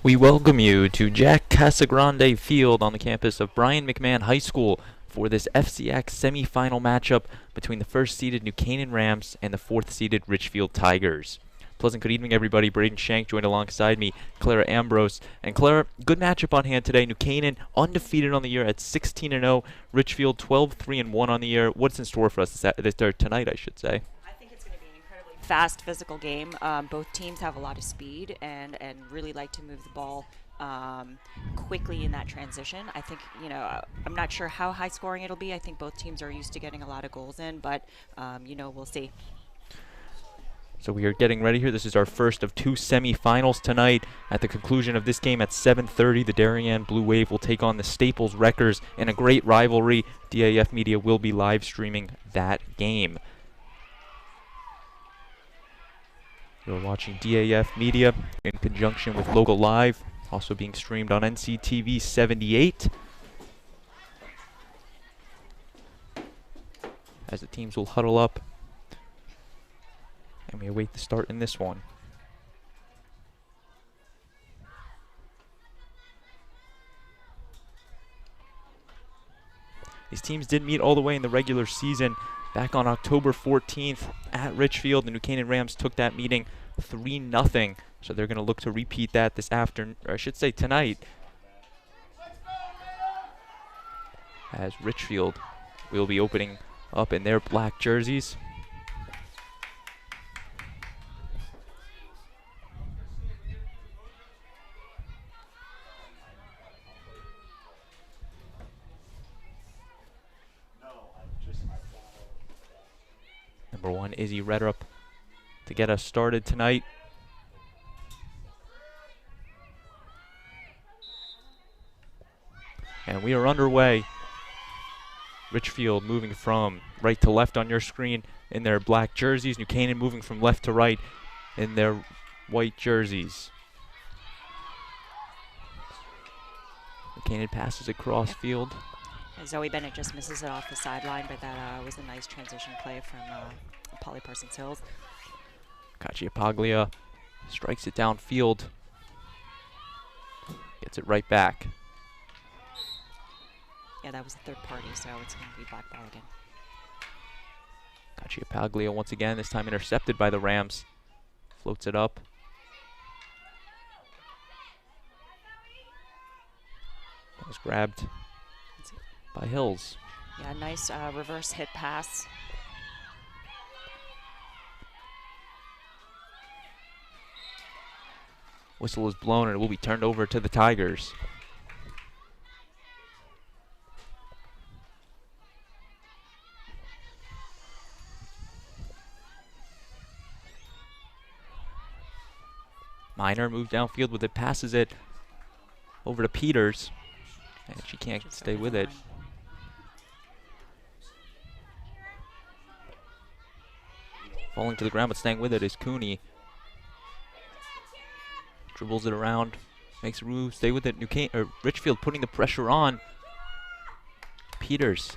We welcome you to Jack Casagrande Field on the campus of Brian McMahon High School for this FCIAC semi-final matchup between the first-seeded New Canaan Rams and the fourth-seeded Ridgefield Tigers. Pleasant good evening, everybody. Braden Shank joined alongside me, Clara Ambrose. And Clara, good matchup on hand today. New Canaan undefeated on the year at 16-0. Ridgefield 12-3-1 on the year. What's in store for us tonight, I should say? Fast physical game. Both teams have a lot of speed and really like to move the ball quickly in that transition. I think, I'm not sure how high scoring it'll be. I think both teams are used to getting a lot of goals in, but, we'll see. So we are getting ready here. This is our first of two semifinals tonight. At the conclusion of this game at 7:30, the Darien Blue Wave will take on the Staples Wreckers in a great rivalry. DAF Media will be live streaming that game. You're watching DAF Media in conjunction with Local Live, also being streamed on NCTV 78. As the teams will huddle up, and we await the start in this one. These teams did meet all the way in the regular season back on October 14th at Ridgefield. The New Canaan Rams took that meeting 3-0, so they're going to look to repeat that this afternoon, or I should say tonight, as Ridgefield will be opening up in their black jerseys. Number 1, Izzy Redrup, to get us started tonight. And we are underway. Ridgefield moving from right to left on your screen in their black jerseys. New Canaan moving from left to right in their white jerseys. New Canaan passes across field. Zoe Bennett just misses it off the sideline, but that was a nice transition play from Polly Parsons Hills. Cacciapaglia strikes it downfield. Gets it right back. Yeah, that was the third party, so it's going to be black ball again. Cacciapaglia once again, this time intercepted by the Rams. Floats it up. That was grabbed by Hills. Yeah, nice reverse hit pass. Whistle is blown and it will be turned over to the Tigers. Minor moved downfield with it, passes it over to Peters, and she can't stay with it. Falling to the ground, but staying with it is Cooney. Dribbles it around, makes a move, stay with it. Ridgefield putting the pressure on. Peters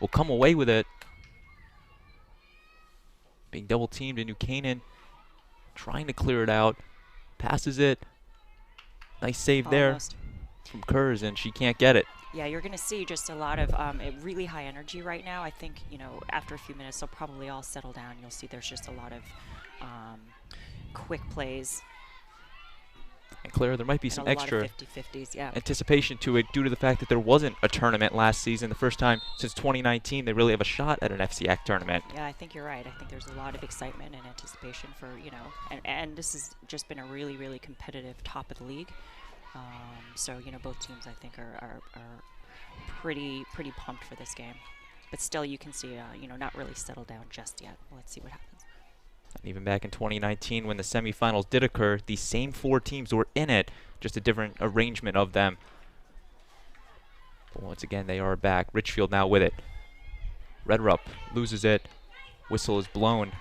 will come away with it. Being double teamed in New Canaan, trying to clear it out. Passes it. Nice save there from Kurz, and she can't get it. Yeah, you're going to see just a lot of really high energy right now. I think, after a few minutes, they'll probably all settle down. You'll see there's just a lot of quick plays. And Clara, there might be some extra 50-50s, yeah, anticipation to it due to the fact that there wasn't a tournament last season. The first time since 2019 they really have a shot at an FCIAC tournament. Yeah, I think you're right. I think there's a lot of excitement and anticipation for, and this has just been a really, really competitive top of the league. So, both teams, I think, are pretty pumped for this game. But still, you can see, not really settled down just yet. Let's see what happens. And even back in 2019, when the semifinals did occur, these same 4 teams were in it, just a different arrangement of them. But once again, they are back. Ridgefield now with it. Redrup loses it. Whistle is blown.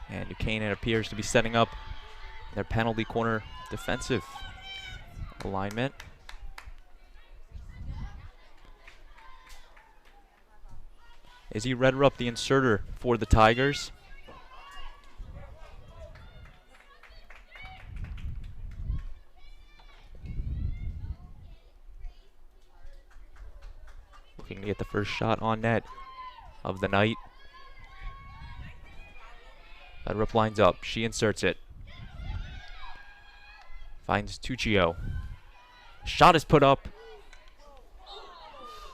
And New Canaan appears to be setting up their penalty corner defensive alignment. Izzy Redrup, the inserter for the Tigers. Looking to get the first shot on net of the night. Redrup lines up. She inserts it. Finds Tuccio. Shot is put up.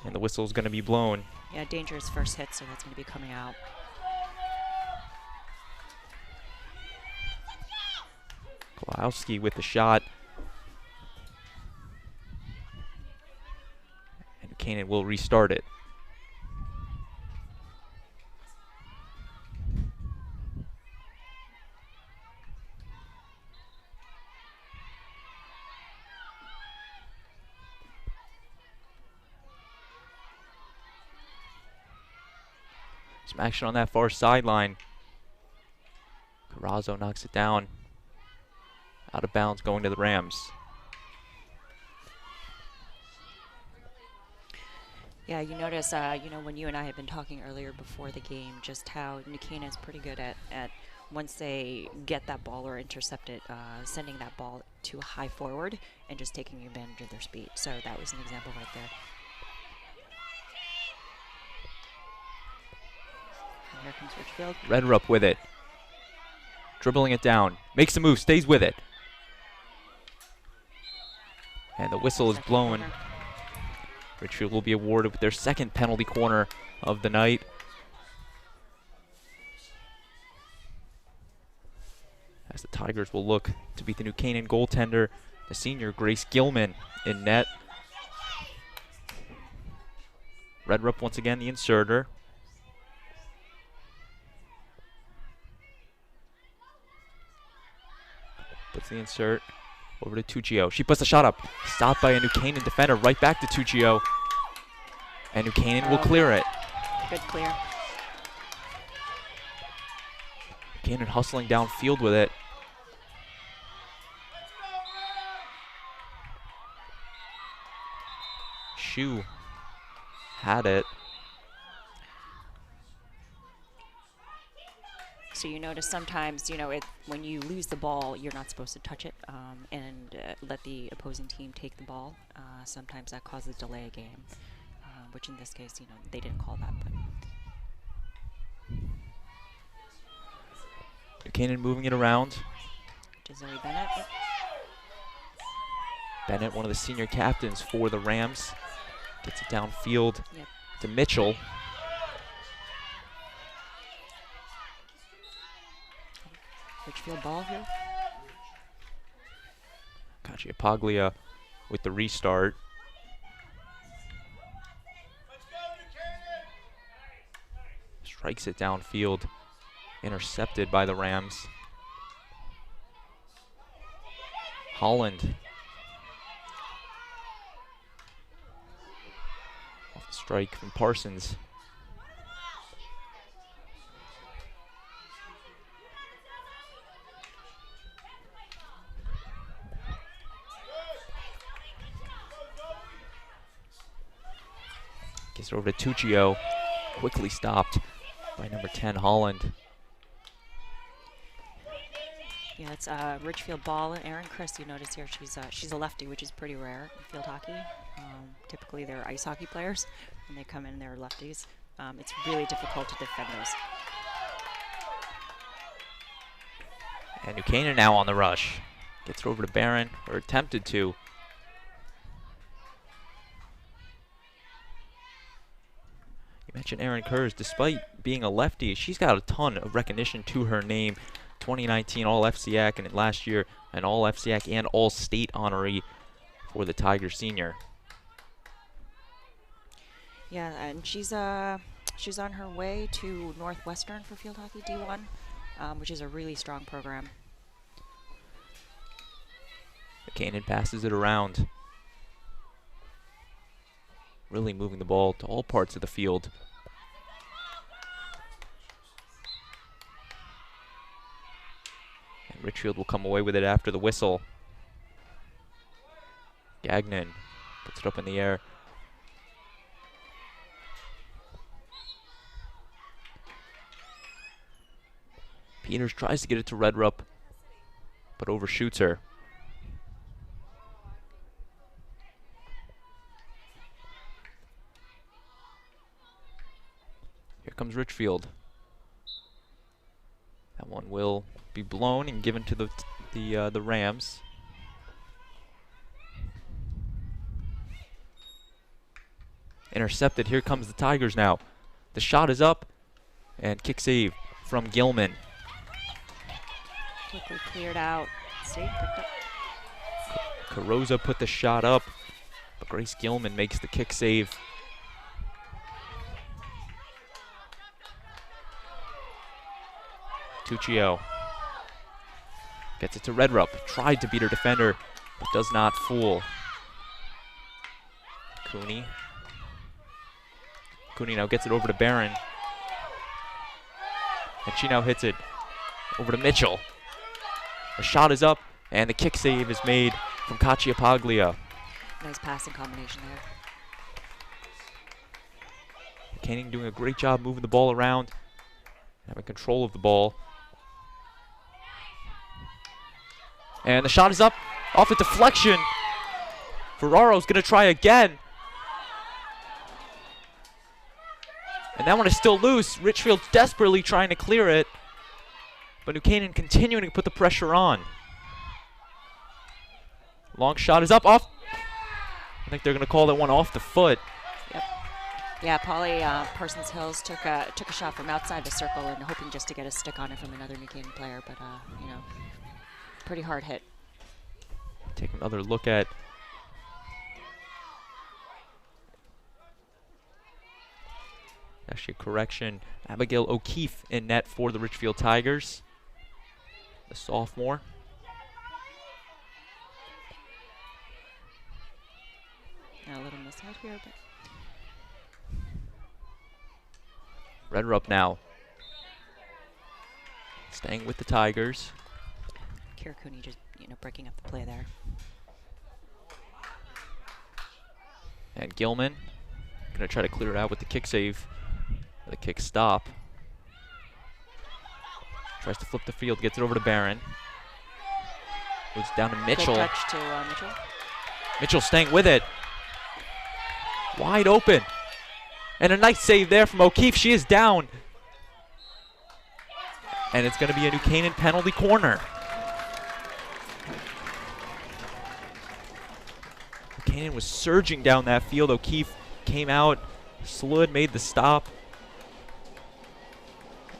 And the whistle is going to be blown. Yeah, dangerous first hit, so that's going to be coming out. Kowalski with the shot. And Canaan will restart it. Some action on that far sideline. Carrazzo knocks it down. Out of bounds, going to the Rams. Yeah, you notice, when you and I had been talking earlier before the game, just how New Canaan is pretty good at once they get that ball or intercept it, sending that ball to a high forward and just taking advantage of their speed. So that was an example right there. And here comes Ridgefield. Redrup with it. Dribbling it down. Makes a move, stays with it. And the whistle is blown. Ridgefield will be awarded with their second penalty corner of the night. As the Tigers will look to beat the New Canaan goaltender, the senior Grace Gilman, in net. Redrup once again the inserter. Puts the insert over to Tuccio. She puts the shot up. Stopped by a New Canaan defender. Right back to Tuccio. And New Canaan will clear it. Good clear. Canaan hustling downfield with it. Shu had it. So you notice sometimes, when you lose the ball, you're not supposed to touch it and let the opposing team take the ball. Sometimes that causes delay a game, which in this case, they didn't call that. But Canaan moving it around. to Zoe Bennett. Yep. Bennett, one of the senior captains for the Rams, gets it downfield to Mitchell. Ridgefield ball here. Paglia with the restart. Strikes it downfield. Intercepted by the Rams. Holland. Off the strike from Parsons. Gets it over to Tuccio. Quickly stopped by number 10, Holland. Yeah, it's Ridgefield ball, and Erin Chris, you notice here, she's a lefty, which is pretty rare in field hockey. Typically, they're ice hockey players. When they come in, they're lefties. It's really difficult to defend those. And New Canaan now on the rush. Gets it over to Barron, or attempted to. You mentioned Erin Kurz. Despite being a lefty, she's got a ton of recognition to her name. 2019 All-FCIAC, and last year an All-FCIAC and All-State honoree for the Tigers senior. Yeah, and she's on her way to Northwestern for field hockey D1, which is a really strong program. Canaan passes it around. Really moving the ball to all parts of the field. And Ridgefield will come away with it after the whistle. Gagnon puts it up in the air. Peters tries to get it to Redrup, but overshoots her. Here comes Ridgefield. That one will be blown and given to the Rams. Intercepted. Here comes the Tigers now. The shot is up, and kick save from Gilman. Quickly cleared out. See, picked up. Carosa put the shot up, but Grace Gilman makes the kick save. Tuccio gets it to Redrup. Tried to beat her defender, but does not fool. Cooney now gets it over to Barron. And she now hits it over to Mitchell. The shot is up, and the kick save is made from Cacciapaglia. Nice passing combination there. Canaan doing a great job moving the ball around, having control of the ball. And the shot is up, off a deflection. Ferraro's gonna try again. And that one is still loose. Ridgefield desperately trying to clear it, but New Canaan continuing to put the pressure on. Long shot is up, off. I think they're gonna call that one off the foot. Yep. Yeah, Polly Parsons Hills took a shot from outside the circle and hoping just to get a stick on it from another New Canaan player, but you know, pretty hard hit. Take another look at actually a correction. Abigail O'Keefe in net for the Ridgefield Tigers, the sophomore. A little miss out here, but Redrup now staying with the Tigers. Kira Cooney just breaking up the play there. And Gilman gonna try to clear it out with the kick save, the kick stop. Tries to flip the field, gets it over to Barron. Goes down to Mitchell. Good touch to Mitchell. Mitchell staying with it. Wide open. And a nice save there from O'Keefe. She is down. And it's going to be a New Canaan penalty corner. New Canaan was surging down that field. O'Keefe came out, slid, made the stop.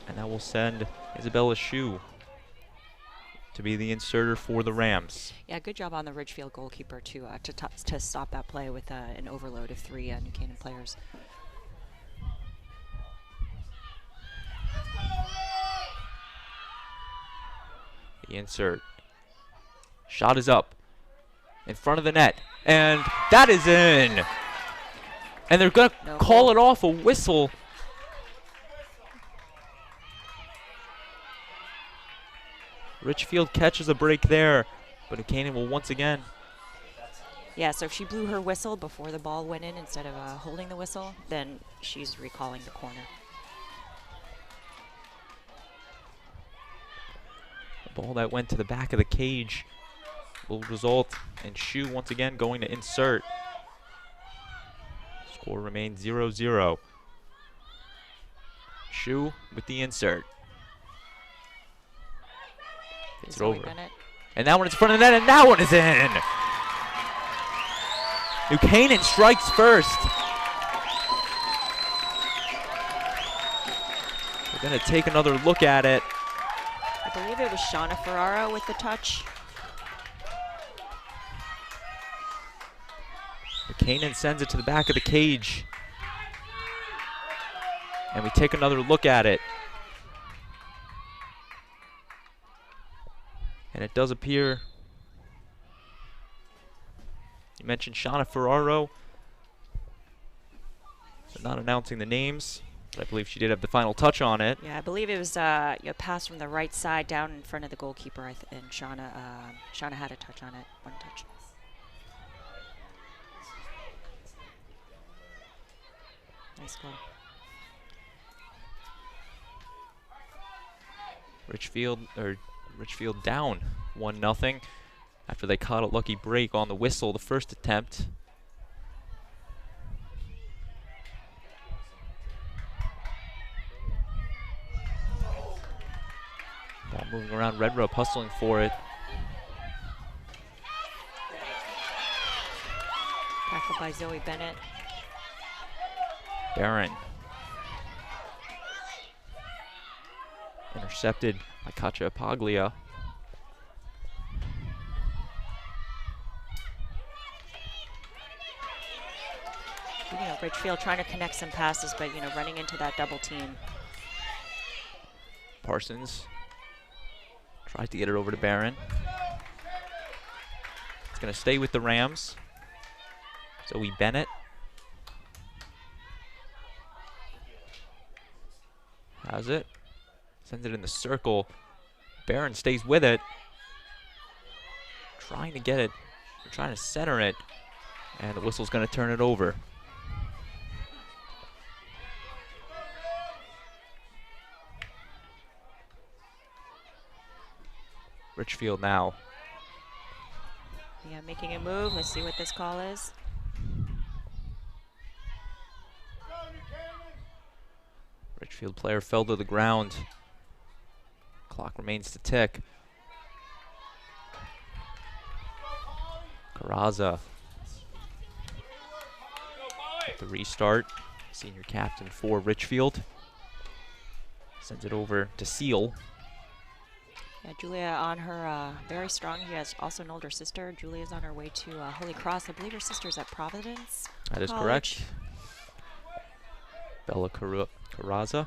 And that will send Isabella Shue to be the inserter for the Rams. Yeah, good job on the Ridgefield goalkeeper to stop that play with an overload of 3 New Canaan players. The insert. Shot is up in front of the net, and that is in. And they're going to call it off, a whistle. Ridgefield catches a break there, but New Canaan will once again. Yeah, so if she blew her whistle before the ball went in instead of holding the whistle, then she's recalling the corner. The ball that went to the back of the cage will result in Shue once again going to insert. Score remains 0-0. Shue with the insert. It's over. And that one is in front of the net, and that one is in. New Canaan strikes first. We're going to take another look at it. I believe it was Shauna Ferraro with the touch. New Canaan sends it to the back of the cage. And we take another look at it. And it does appear, you mentioned Shauna Ferraro. They're not announcing the names, but I believe she did have the final touch on it. Yeah, I believe it was a pass from the right side down in front of the goalkeeper, and Shauna had a touch on it, one touch. Nice goal. Ridgefield down 1-0 after they caught a lucky break on the whistle the first attempt. Ball moving around, Red Rub hustling for it. Tackled by Zoe Bennett. Darien. Intercepted by Katja Paglia. You know, Ridgefield trying to connect some passes, but, you know, running into that double team. Parsons tries to get it over to Barron. It's going to stay with the Rams. Zoe Bennett. Has it. Sends it in the circle. Barron stays with it. Trying to get it. They're trying to center it. And the whistle's going to turn it over. Ridgefield now. Yeah, making a move. Let's see what this call is. Ridgefield player fell to the ground. Clock remains to tick. Carraza. The restart. Senior captain for Ridgefield. Sends it over to Seal. Yeah, Julia on her very strong. She has also an older sister. Julia's on her way to Holy Cross. I believe her sister's at Providence That is College. correct. Bella Carraza.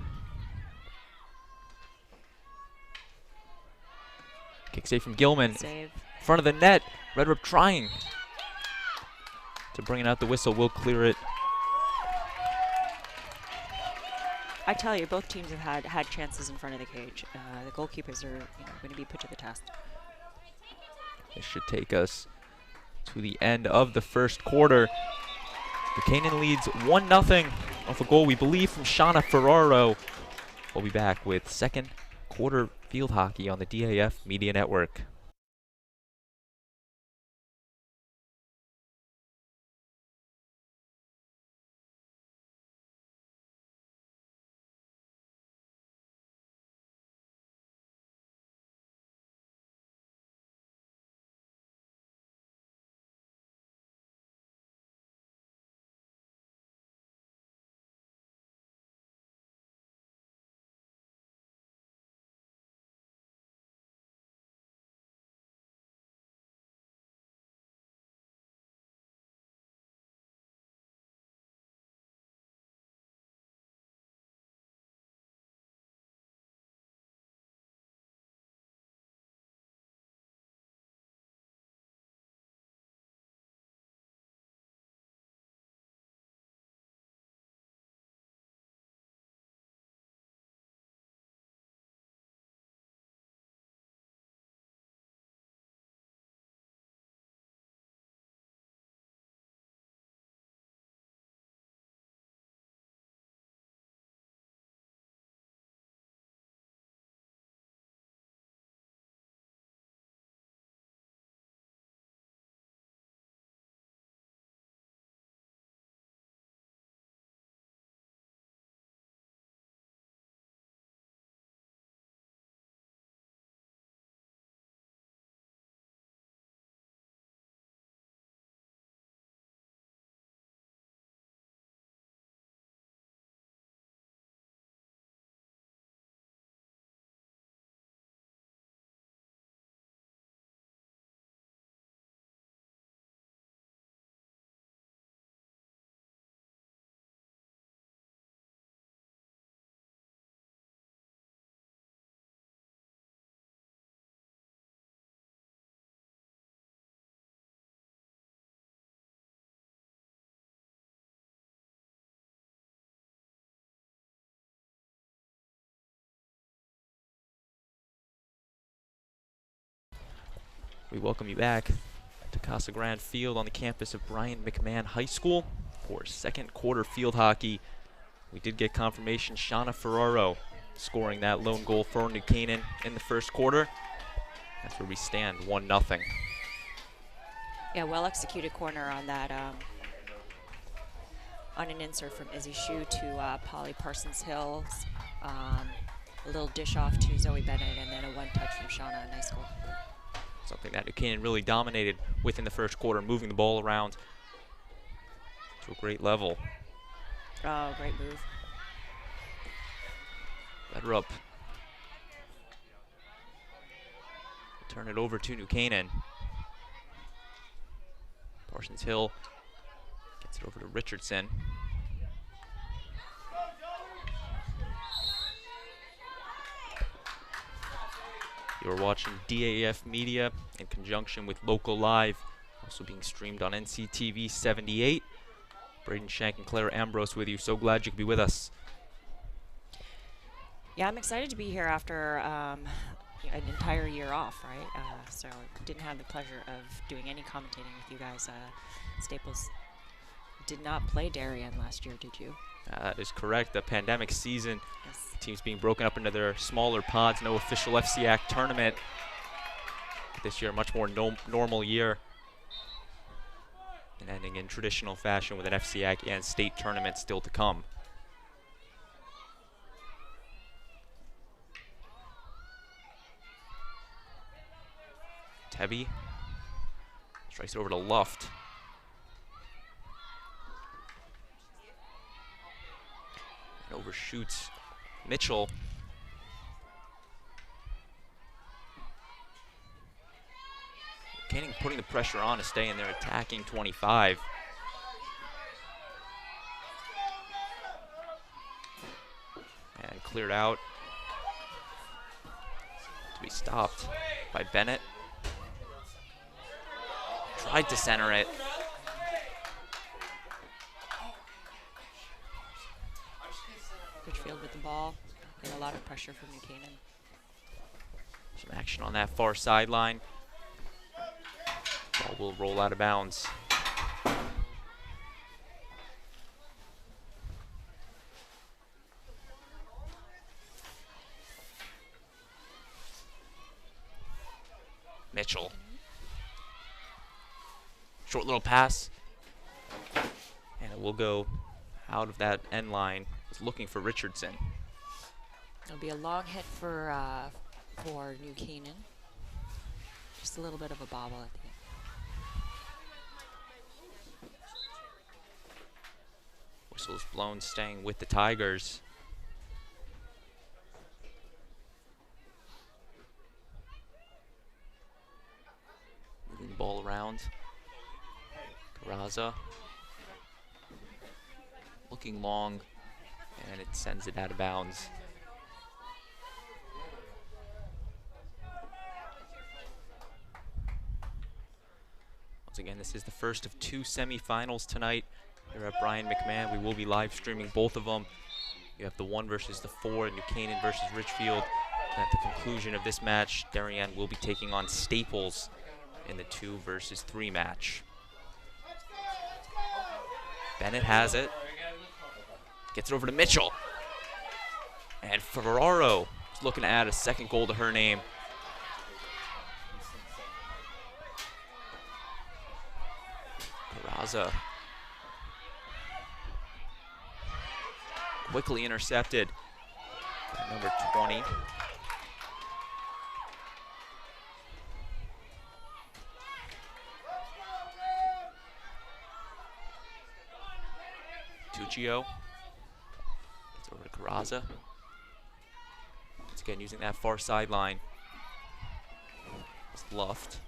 Kick save from Gilman. Save. Front of the net. Red Rip trying to bring it out. The whistle will clear it. I tell you, both teams have had chances in front of the cage. The goalkeepers are, going to be put to the test. This should take us to the end of the first quarter. The Canaan leads 1-0 off a goal, we believe, from Shauna Ferraro. We'll be back with second quarter field hockey on the DAF Media Network. We welcome you back to Casa Grande Field on the campus of Brian McMahon High School for second quarter field hockey. We did get confirmation Shauna Ferraro scoring that lone goal for New Canaan in the first quarter. That's where we stand, 1-0. Yeah, well executed corner on that, on an insert from Izzy Shu to Polly Parsons-Hills. A little dish off to Zoe Bennett, and then a one-touch from Shauna. Nice goal. Something that New Canaan really dominated within the first quarter, moving the ball around to a great level. Oh, great move. Let her up. Turn it over to New Canaan. Parsons Hill gets it over to Richardson. You're watching DAF Media in conjunction with Local Live, also being streamed on NCTV 78. Braden Shank and Claire Ambrose with you. So glad you could be with us. Yeah, I'm excited to be here after an entire year off, right? So didn't have the pleasure of doing any commentating with you guys. Staples did not play Darien last year, did you? That is correct. The pandemic season, Yes. teams being broken up into their smaller pods, no official FCIAC tournament. This year, a much more normal year. And ending in traditional fashion with an FCIAC and state tournament still to come. Tebby strikes it over to Luft. And overshoots Mitchell. Canning putting the pressure on to stay in there, attacking 25. And cleared out to be stopped by Bennett. Tried to center it. Ridgefield with the ball. And a lot of pressure from New Canaan. Some action on that far sideline. Ball will roll out of bounds. Mitchell. Short little pass. And it will go out of that end line. It's looking for Richardson. It'll be a long hit for New Canaan. Just a little bit of a bobble at the end. Whistle's blown, staying with the Tigers. Moving the ball around. Carraza. Looking long, and it sends it out of bounds. Once again, this is the first of 2 semifinals tonight here at Brian McMahon. We will be live streaming both of them. You have the 1 versus the 4, New Canaan versus Ridgefield. And at the conclusion of this match, Darien will be taking on Staples in the 2 versus 3 match. Bennett has it. Gets it over to Mitchell. And Ferraro is looking to add a second goal to her name. Carraza quickly intercepted by number 20. Tuccio. Gets over to Carraza. Once again, using that far sideline. It's Luft.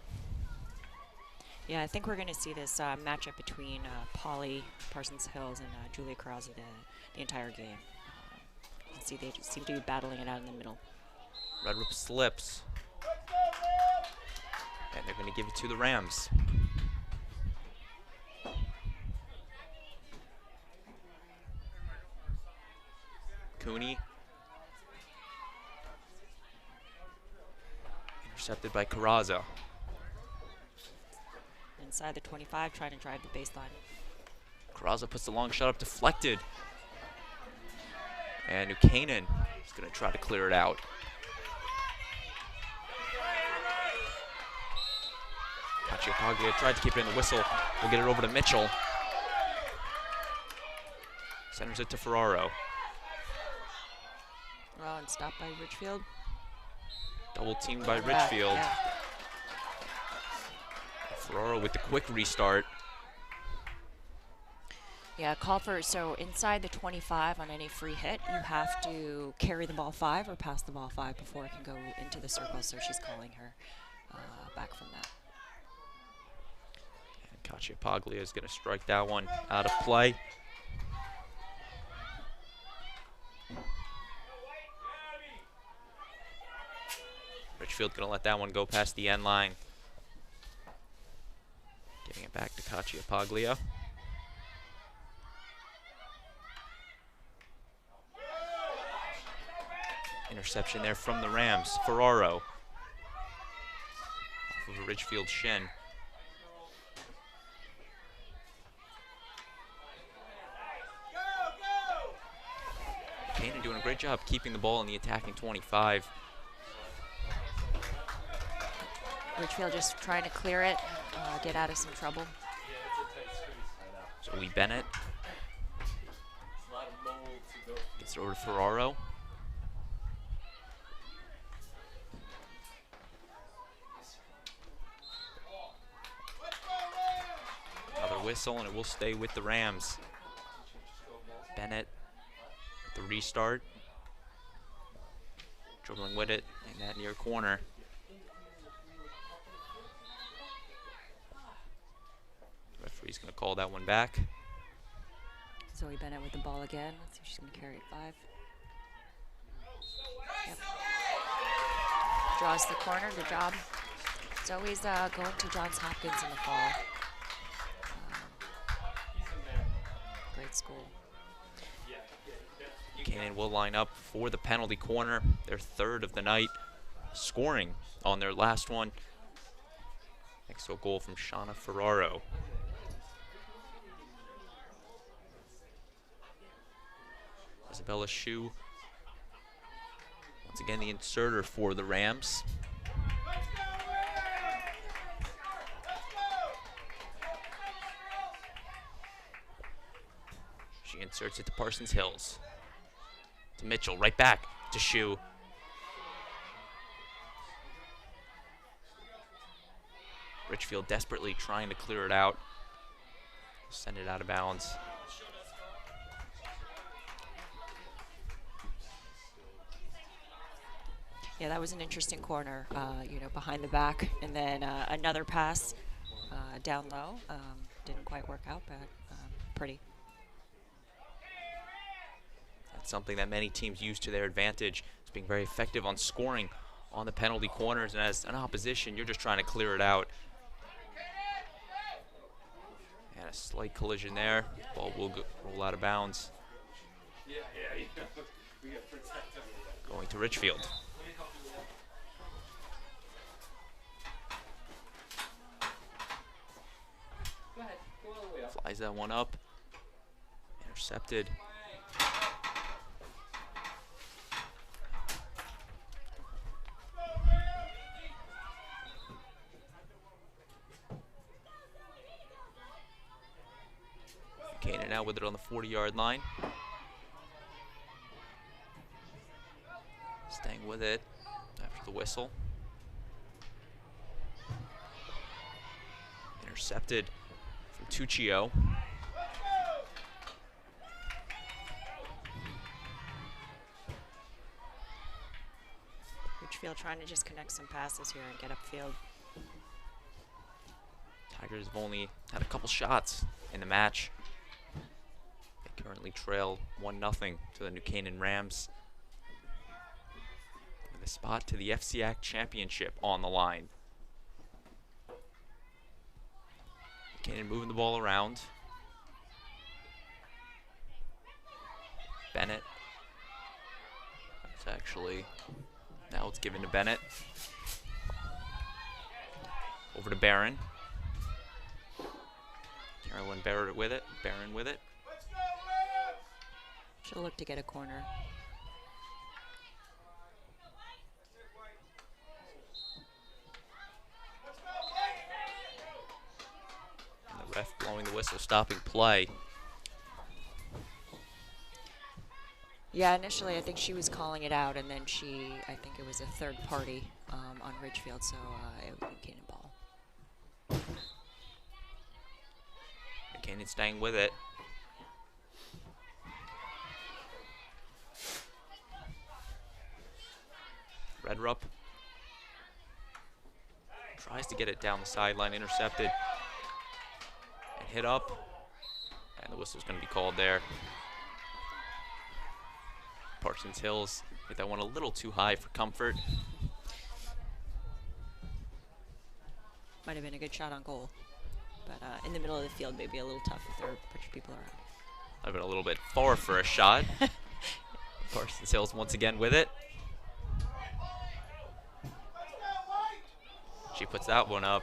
Yeah, I think we're going to see this matchup between Polly Parsons-Hills and Julia Carraza the entire game. You can see they just seem to be battling it out in the middle. Red Rip slips. And they're going to give it to the Rams. Cooney. Intercepted by Carraza. Inside the 25, trying to drive the baseline. Carraza puts the long shot up, deflected. And New Canaan He's going to try to clear it out. Paglia tried to keep it in the whistle. We'll get it over to Mitchell. Centers it to Ferraro. Well, and stopped by Ridgefield. Double teamed by Ridgefield. Yeah. Ferraro with the quick restart. Yeah, call for, so inside the 25 on any free hit, you have to carry the ball 5 or pass the ball 5 before it can go into the circle, so she's calling her back from that. And Paglia is going to strike that one out of play. Ridgefield going to let that one go past the end line. Giving it back to Paglia. Interception there from the Rams. Ferraro. Off of a Ridgefield shin. Canaan doing a great job keeping the ball in the attacking 25. Ridgefield just trying to clear it, get out of some trouble. Zoe Bennett gets it over to Ferraro. Another whistle, and it will stay with the Rams. Bennett with the restart. Dribbling with it in that near corner. Referee's going to call that one back. Zoe Bennett with the ball again. Let's see if she's going to carry it 5. Yep. Draws the corner. Good job. Zoe's going to Johns Hopkins in the fall. Great school. Canaan will line up for the penalty corner, their 3rd of the night, scoring on their last one. Next to a goal from Shauna Ferraro. Isabella Shue, once again the inserter for the Rams. She inserts it to Parsons Hills. To Mitchell, right back to Shue. Ridgefield desperately trying to clear it out. Send it out of bounds. Yeah, that was an interesting corner, you know, behind the back. And then another pass down low. Didn't quite work out, but pretty. That's something that many teams use to their advantage. It's being very effective on scoring on the penalty corners. And as an opposition, you're just trying to clear it out. And a slight collision there. Ball will roll out of bounds. Going to Ridgefield. Flies that one up. Intercepted. Canaan now with it on the 40-yard line. Staying with it after the whistle. Intercepted from Tuccio. Ridgefield trying to just connect some passes here and get upfield. Tigers have only had a couple shots in the match. They currently trail 1-0 to the New Canaan Rams. With a spot to the FCIAC Championship on the line. Canaan moving the ball around. Bennett. It's actually, now it's given to Bennett. Over to Barron. Carolyn Barron with it. She'll look to get a corner. whistle stopping play. Yeah, initially I think she was calling it out, and then I think it was a third party on Ridgefield, so it would be Canaan ball. Canaan staying with it. Redrup tries to get it down the sideline, intercepted, and hit up, and the whistle's going to be called there. Parsons Hills hit that one a little too high for comfort. Might have been a good shot on goal, but in the middle of the field, maybe a little tough if there are a bunch of people around. Might have been a little bit far for a shot. Parsons Hills once again with it. She puts that one up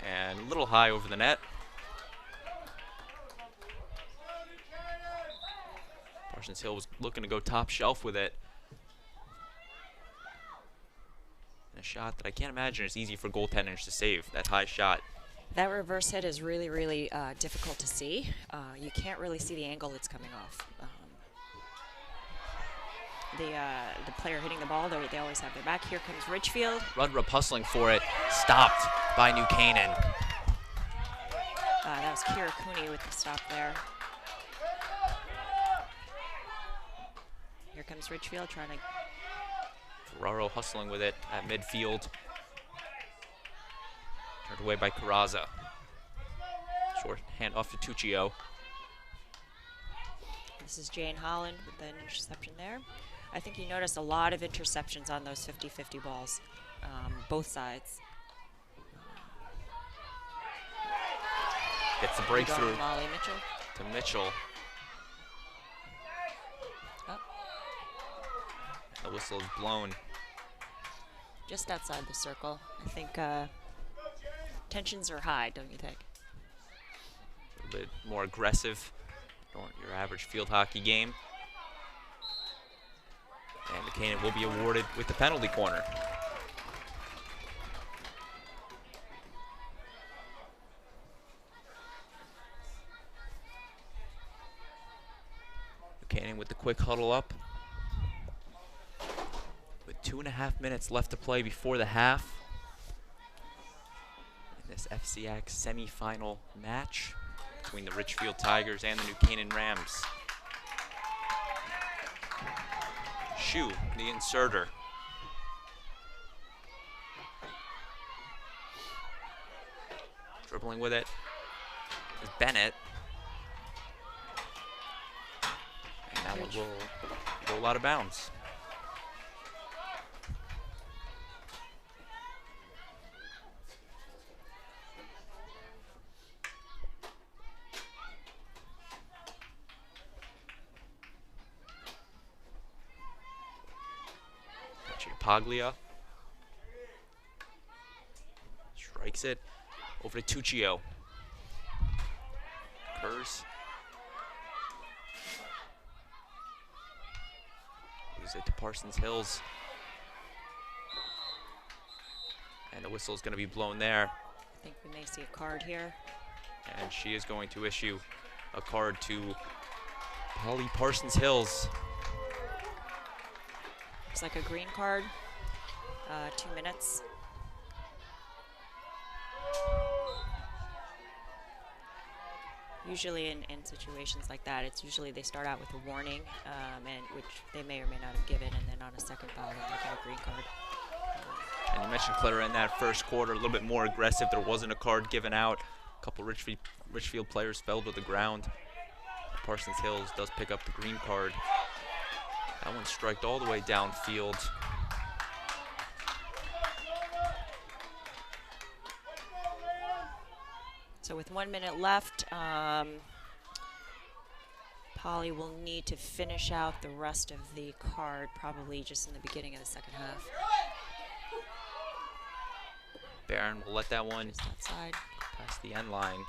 and a little high over the net. Parsons Hill was looking to go top shelf with it. And a shot that I can't imagine is easy for goaltenders to save, that high shot. That reverse hit is really, really difficult to see. You can't really see the angle it's coming off. The player hitting the ball, they always have their back. Here comes Ridgefield. Rudrup hustling for it, stopped by New Canaan. That was Kira Cooney with the stop there. Here comes Ridgefield trying to... Ferraro hustling with it at midfield. Turned away by Carraza. Short hand off to Tuccio. This is Jane Holland with the interception there. I think you noticed a lot of interceptions on those 50-50 balls, both sides. Gets the breakthrough Molly Mitchell. to Mitchell. Oh. The whistle is blown. Just outside the circle. I think tensions are high, don't you think? A little bit more aggressive than your average field hockey game. And the Canaan will be awarded with the penalty corner. Canaan with the quick huddle up. With 2.5 minutes left to play before the half. In this FCIAC semi-final match between the Ridgefield Tigers and the New Canaan Rams. Shu, the inserter. Dribbling with it is Bennett. And that one will roll out of bounds. Paglia strikes it over to Tuccio. Curse. Gives it to Parsons Hills. And the whistle is going to be blown there. I think we may see a card here. And she is going to issue a card to Polly Parsons Hills. Looks like a green card. 2 minutes. Usually in situations like that, it's usually they start out with a warning, and which they may or may not have given, and then on a second foul, they get a green card. And you mentioned Clara in that first quarter, a little bit more aggressive. There wasn't a card given out. A couple Ridgefield players fell to the ground. Parsons Hills does pick up the green card. That one striked all the way downfield. So with 1 minute left, Polly will need to finish out the rest of the card, probably just in the beginning of the second half. Barron will let that one Just outside. past the end line.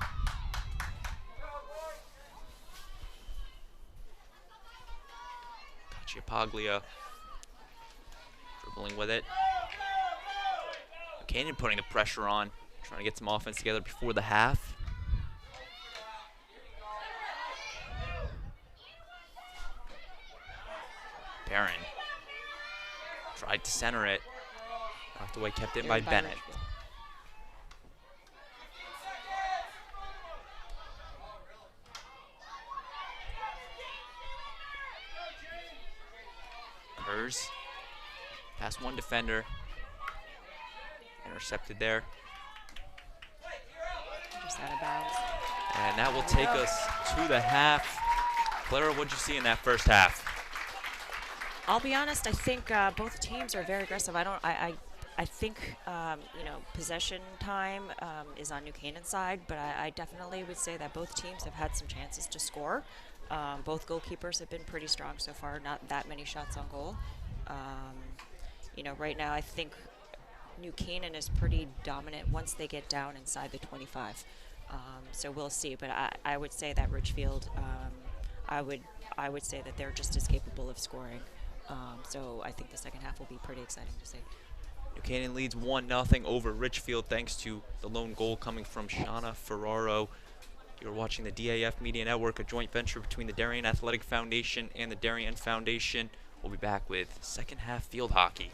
Paglia dribbling with it. Canaan putting the pressure on, trying to get some offense together before the half. Barron tried to center it. Knocked away, kept in by Cleared Bennett. Ridgefield. Kurz past one defender. Intercepted there. Just out of bounds. And that will take us to the half. Clara, what'd you see in that first half? I'll be honest. I think both teams are very aggressive. I think possession time is on New Canaan's side, but I definitely would say that both teams have had some chances to score. Both goalkeepers have been pretty strong so far. Not that many shots on goal. Right now I think New Canaan is pretty dominant once they get down inside the 25. So we'll see. But I would say that Ridgefield, I would say that they're just as capable of scoring. So I think the second half will be pretty exciting to see. New Canaan leads 1-0 over Ridgefield thanks to the lone goal coming from Shauna Ferraro. You're watching the DAF Media Network, a joint venture between the Darien Athletic Foundation and the Darien Foundation. We'll be back with second half field hockey.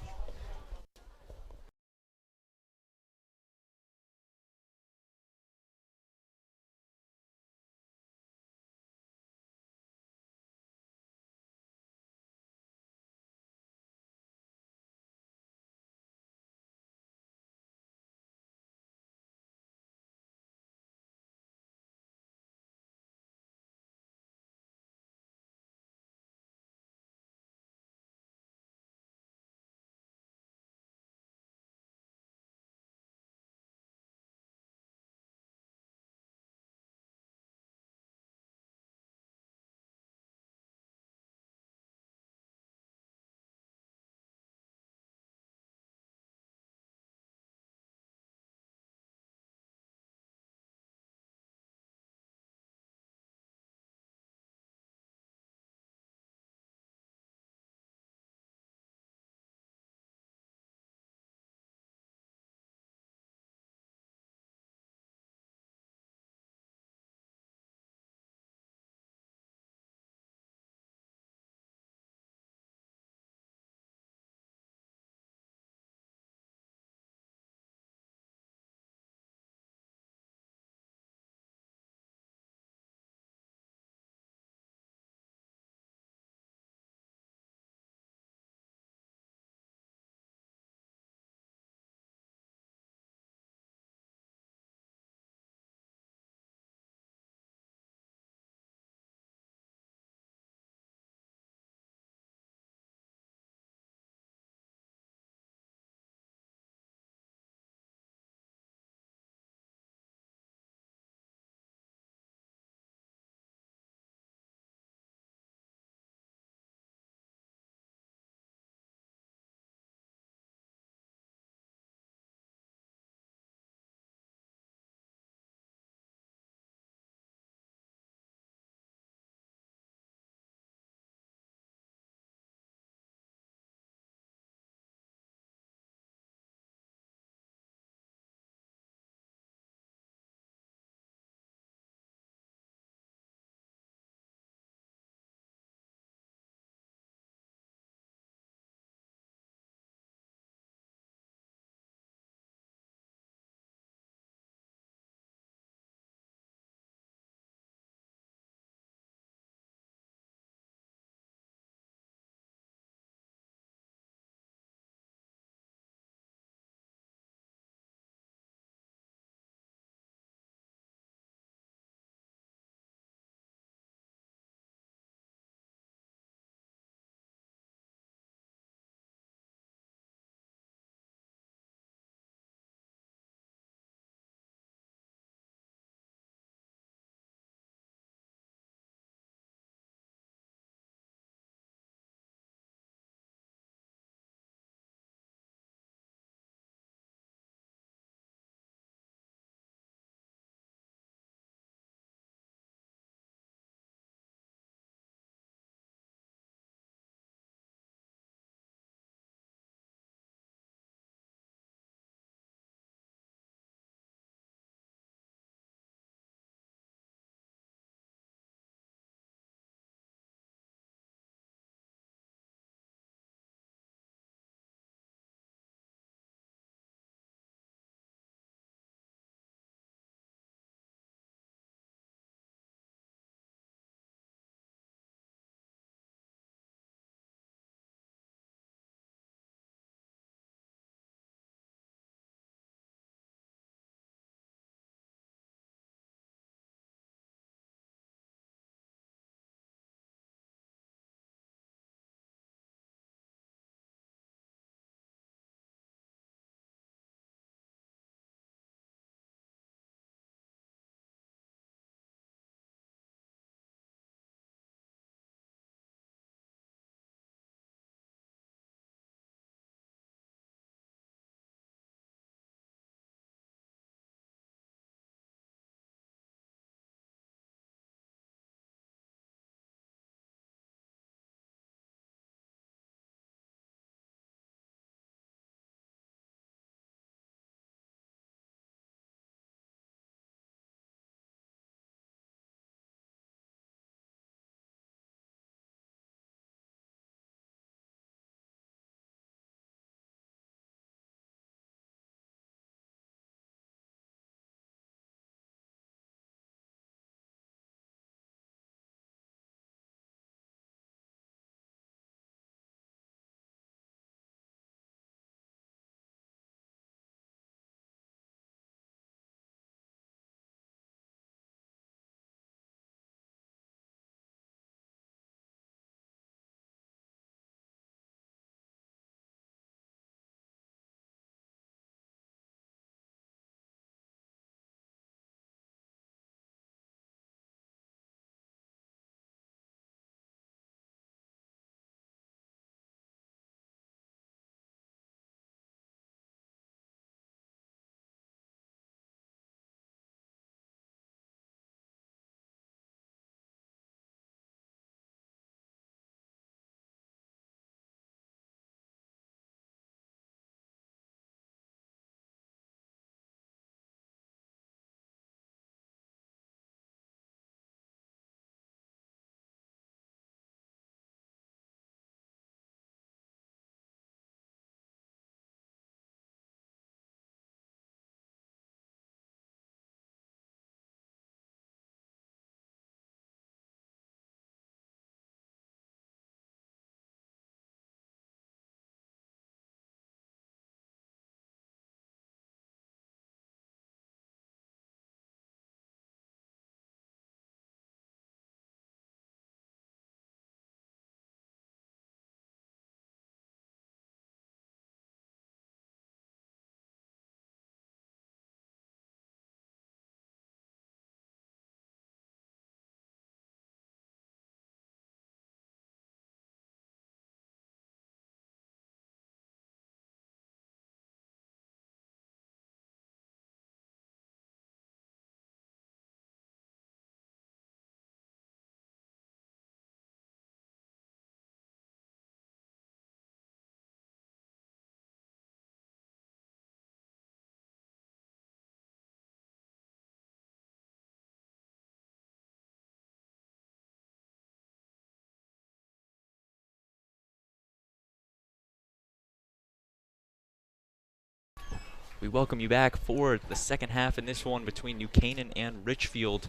We welcome you back for the second half in this one between New Canaan and Ridgefield.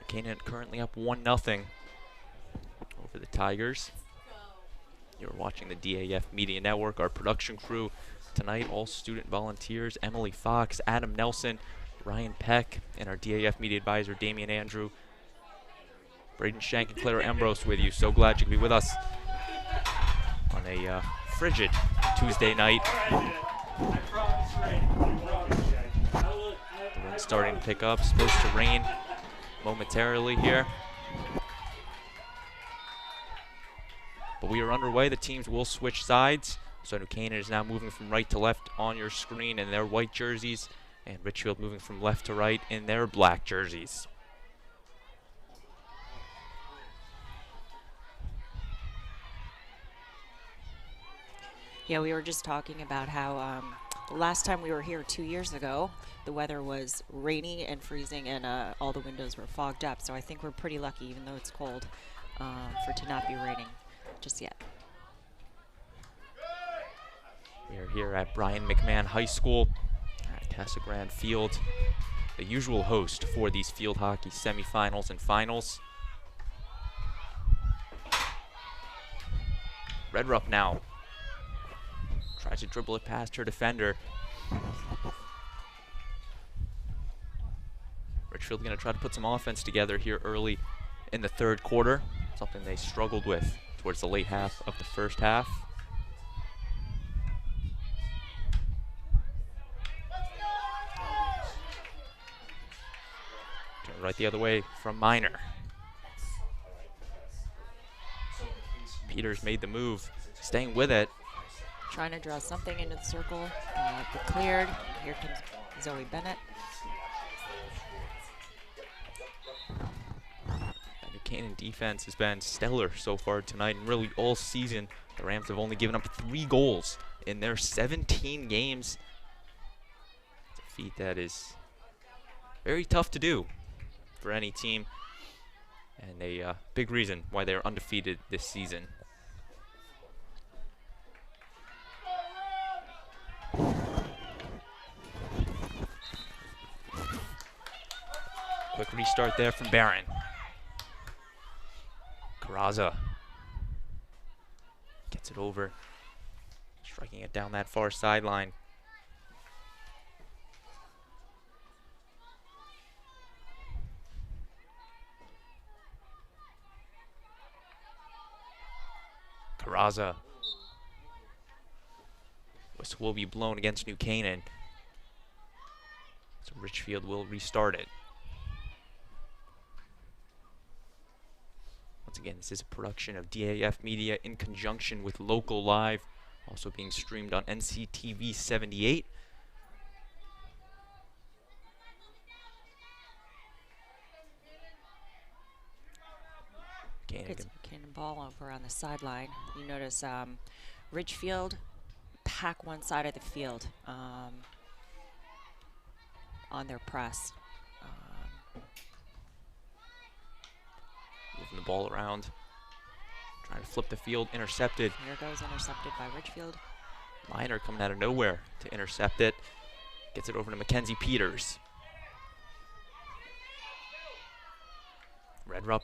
New Canaan currently up 1-0 over the Tigers. You're watching the DAF Media Network. Our production crew tonight, all student volunteers: Emily Fox, Adam Nelson, Ryan Peck, and our DAF Media Advisor, Damian Andrew. Braden Shank and Claire Ambrose with you. So glad you could be with us on a frigid Tuesday night. The wind's starting to pick up. Supposed to rain momentarily here. But we are underway. The teams will switch sides. So New Canaan is now moving from right to left on your screen in their white jerseys, and Ridgefield moving from left to right in their black jerseys. Yeah, we were just talking about how the last time we were here 2 years ago, the weather was rainy and freezing, and all the windows were fogged up. So I think we're pretty lucky, even though it's cold, for it to not be raining just yet. We are here at Brian McMahon High School at Casa Grande Field, the usual host for these field hockey semifinals and finals. Redrup now tries to dribble it past her defender. Ridgefield going to try to put some offense together here early in the third quarter, something they struggled with towards the late half of the first half. Turn right the other way from Minor. Peters made the move, staying with it. Trying to draw something into the circle, but cleared. Here comes Zoe Bennett. The New Canaan defense has been stellar so far tonight, and really all season. The Rams have only given up 3 goals in their 17 games. It's a feat that is very tough to do for any team, and a big reason why they're undefeated this season. Quick restart there from Barron. Carraza gets it over, striking it down that far sideline. Carraza. Whistle will be blown against New Canaan, so Ridgefield will restart it. Once again, this is a production of DAF Media in conjunction with Local Live, also being streamed on NCTV 78. It's Cannonball over on the sideline. You notice Ridgefield pack one side of the field on their press. Moving the ball around, trying to flip the field, intercepted. Here goes intercepted by Ridgefield. Minor coming out of nowhere to intercept it. Gets it over to Mackenzie Peters. Redrup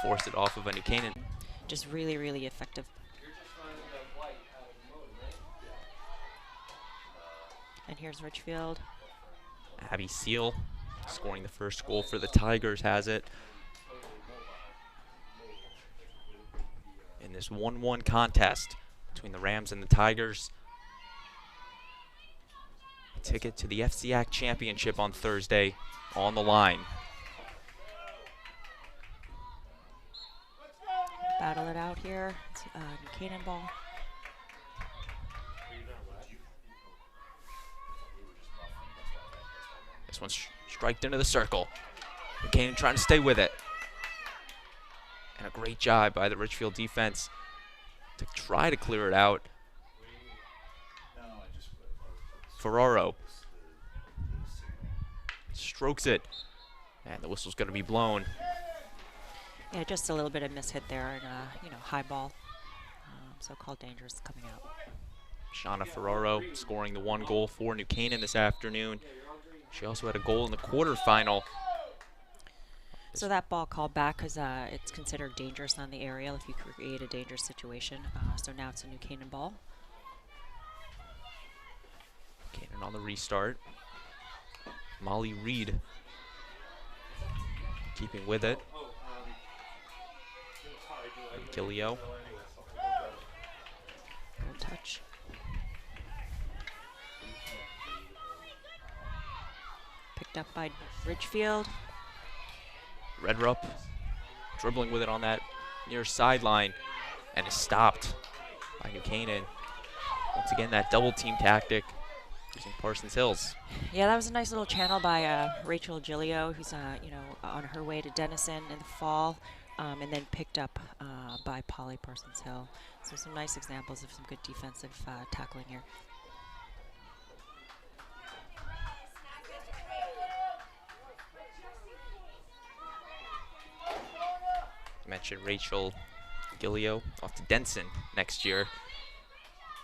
forced it off of a New Canaan. Just really, really effective. And here's Ridgefield. Abby Seal scoring the first goal for the Tigers has it. In this 1-1 contest between the Rams and the Tigers. A ticket to the FCIAC Championship on Thursday on the line. Battle it out here. It's Cannonball. This one's striked into the circle. Canaan trying to stay with it. And a great job by the Ridgefield defense to try to clear it out. Ferraro strokes it, and the whistle's going to be blown. Yeah, just a little bit of mishit there, and high ball, so-called dangerous coming out. Shauna Ferraro scoring the 1 goal for New Canaan this afternoon. She also had a goal in the quarterfinal. So that ball called back because it's considered dangerous on the aerial if you create a dangerous situation. So now it's a New Canaan ball. Canaan on the restart. Molly Reed keeping with it. Gilio. Good touch. Picked up by Ridgefield. Redrup dribbling with it on that near sideline and is stopped by New Canaan. Once again, that double team tactic using Parsons Hills. Yeah, that was a nice little channel by Rachel Gilio, who's on her way to Denison in the fall, and then picked up by Polly Parsons Hill. So some nice examples of some good defensive tackling here. Mentioned Rachel Gilio off to Denson next year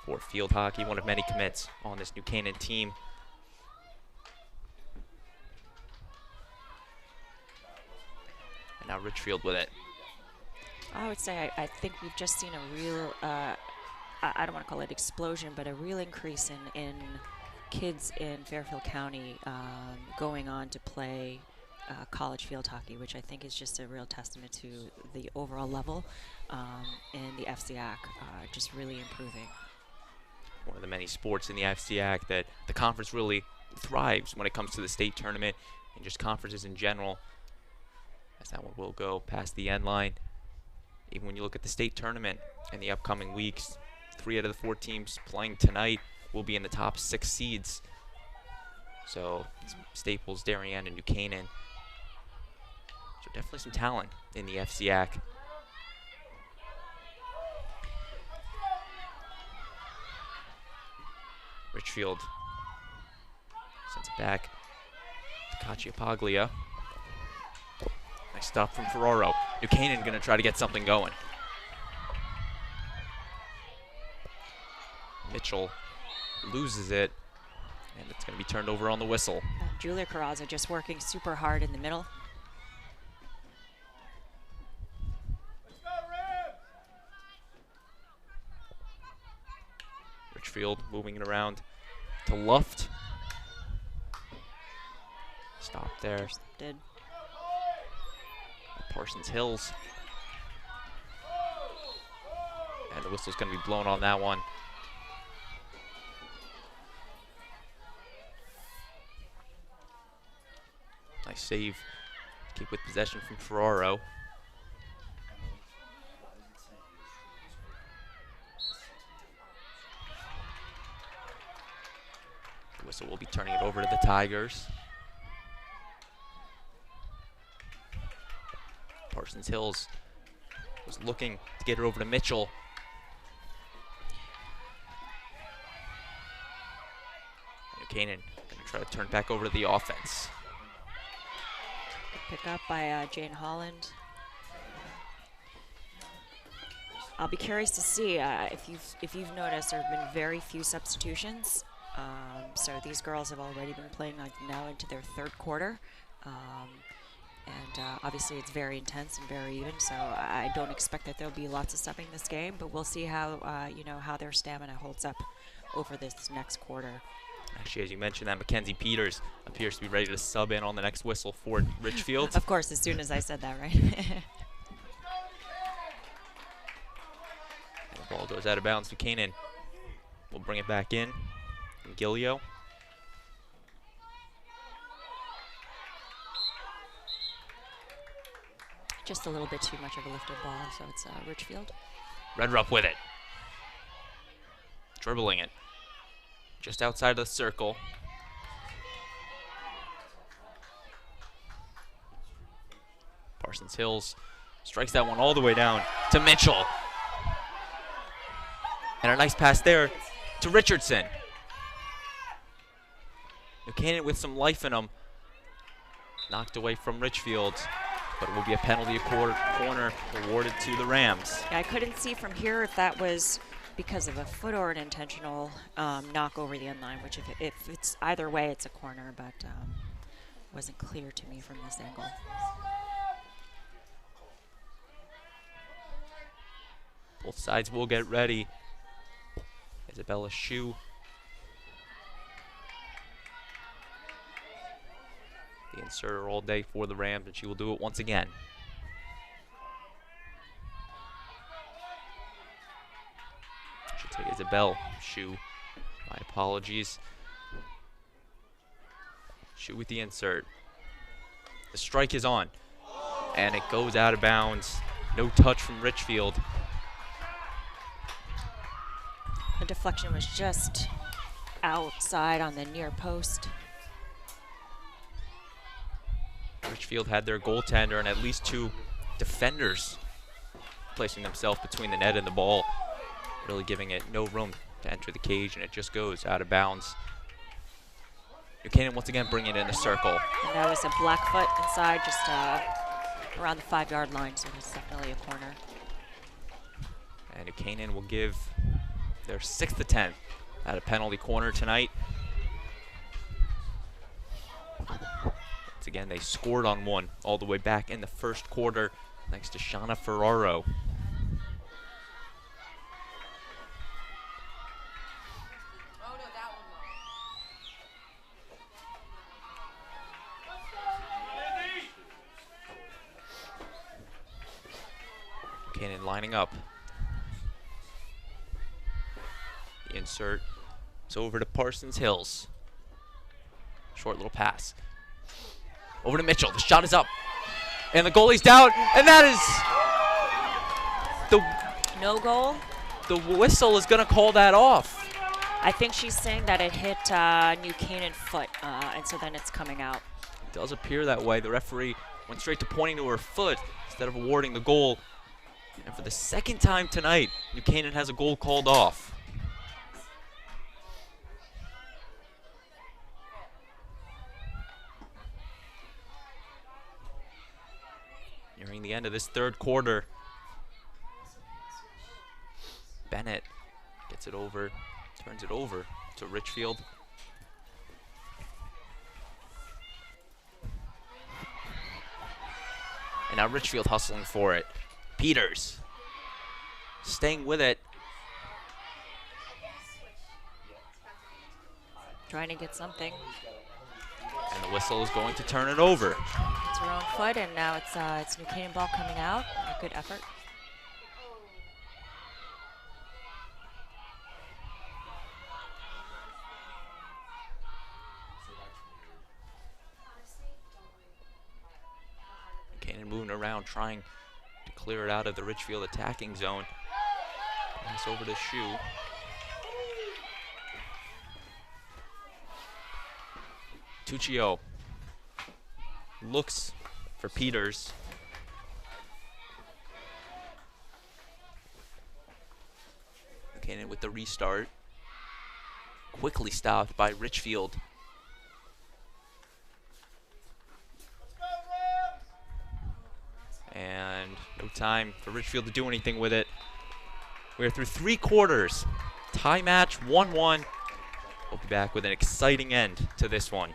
for field hockey, one of many commits on this New Canaan team. And now Ridgefield with it. I would say I think we've just seen a real, I don't want to call it explosion, but a real increase in kids in Fairfield County going on to play college field hockey, which I think is just a real testament to the overall level in the FCIAC, just really improving. One of the many sports in the FCIAC that the conference really thrives when it comes to the state tournament and just conferences in general, as that one will go past the end line. Even when you look at the state tournament in the upcoming weeks, 3 out of the 4 teams playing tonight will be in the top 6 seeds. So Staples, Darien, and New Canaan. So definitely some talent in the FCIAC. Ridgefield sends it back to Cacciapaglia. Nice stop from Ferraro. New Canaan going to try to get something going. Mitchell loses it, and it's going to be turned over on the whistle. Julia Carrazza just working super hard in the middle. Ridgefield moving it around to Luft. Stop there. Did. Parsons Hills. And the whistle's going to be blown on that one. Nice save. Keep with possession from Ferraro. The whistle will be turning it over to the Tigers. Parsons Hills was looking to get it over to Mitchell. New Canaan going to try to turn back over to the offense. Good pick up by Jane Holland. I'll be curious to see if you've noticed there have been very few substitutions. So these girls have already been playing now into their 3rd quarter. And obviously it's very intense and very even, so I don't expect that there'll be lots of subbing this game, but we'll see how how their stamina holds up over this next quarter. Actually, as you mentioned, that Mackenzie Peters appears to be ready to sub in on the next whistle for Ridgefield. Of course, as soon as I said that, right? The ball goes out of bounds to Canaan. We'll bring it back in. And Gilio. Just a little bit too much of a lifted ball, so it's Ridgefield. Redrup with it. Dribbling it. Just outside of the circle. Parsons Hills strikes that one all the way down to Mitchell. And a nice pass there to Richardson. New Canaan with some life in them. Knocked away from Ridgefield. But it will be a penalty corner awarded to the Rams. Yeah, I couldn't see from here if that was because of a foot or an intentional knock over the end line, which if it's either way, it's a corner, but wasn't clear to me from this angle. Both sides will get ready. Isabella Shu. The inserter all day for the Rams, and she will do it once again. Should say Isabel Shu. My apologies. Shu with the insert. The strike is on, and it goes out of bounds. No touch from Ridgefield. The deflection was just outside on the near post. Ridgefield had their goaltender and at least 2 defenders placing themselves between the net and the ball, really giving it no room to enter the cage, and it just goes out of bounds. New Canaan once again bringing it in the circle. And that was a black foot inside, just around the 5-yard line, so it's definitely a corner. And New Canaan will give their 6th attempt at a penalty corner tonight. Once again, they scored on one all the way back in the first quarter, thanks to Shauna Ferraro. Canaan lining up. The insert is over to Parsons Hills. Short little pass. Over to Mitchell. The shot is up. And the goalie's down. And that is the no goal. The whistle is going to call that off. I think she's saying that it hit New Canaan foot, and so then it's coming out. It does appear that way. The referee went straight to pointing to her foot instead of awarding the goal. And for the second time tonight, New Canaan has a goal called off. Nearing the end of this third quarter, Bennett gets it over, turns it over to Ridgefield. And now Ridgefield hustling for it. Peters staying with it. Trying to get something. And the whistle is going to turn it over. It's her own foot, and now it's New Canaan ball coming out. A good effort. Canaan moving around, trying to clear it out of the Ridgefield attacking zone. Pass over to Shu. Tuccio looks for Peters. Canaan with the restart. Quickly stopped by Ridgefield. And no time for Ridgefield to do anything with it. We're through 3 quarters. Tie match, 1-1. We'll be back with an exciting end to this one.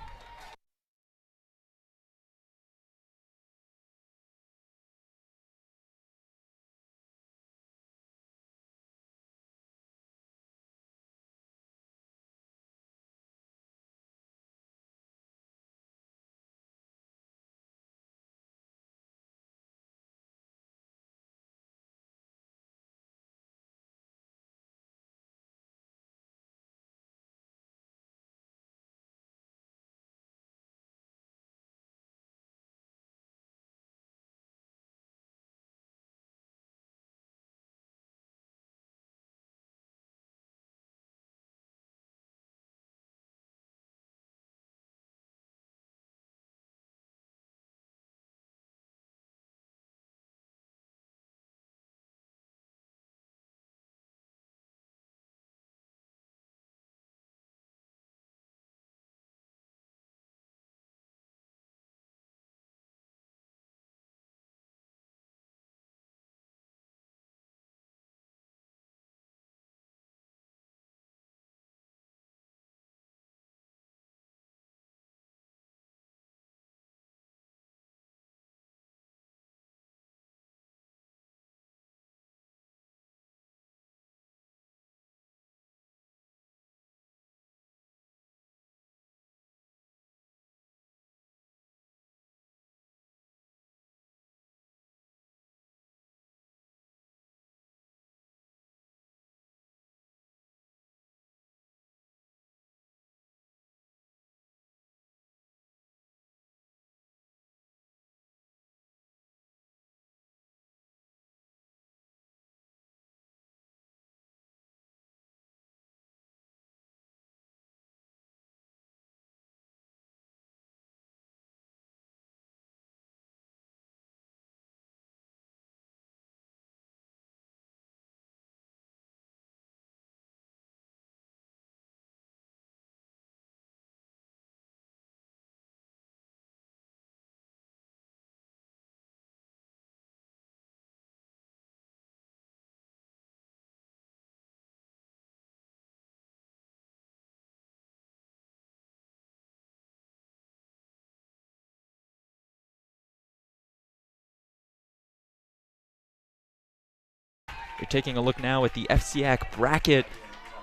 You're taking a look now at the FCIAC bracket.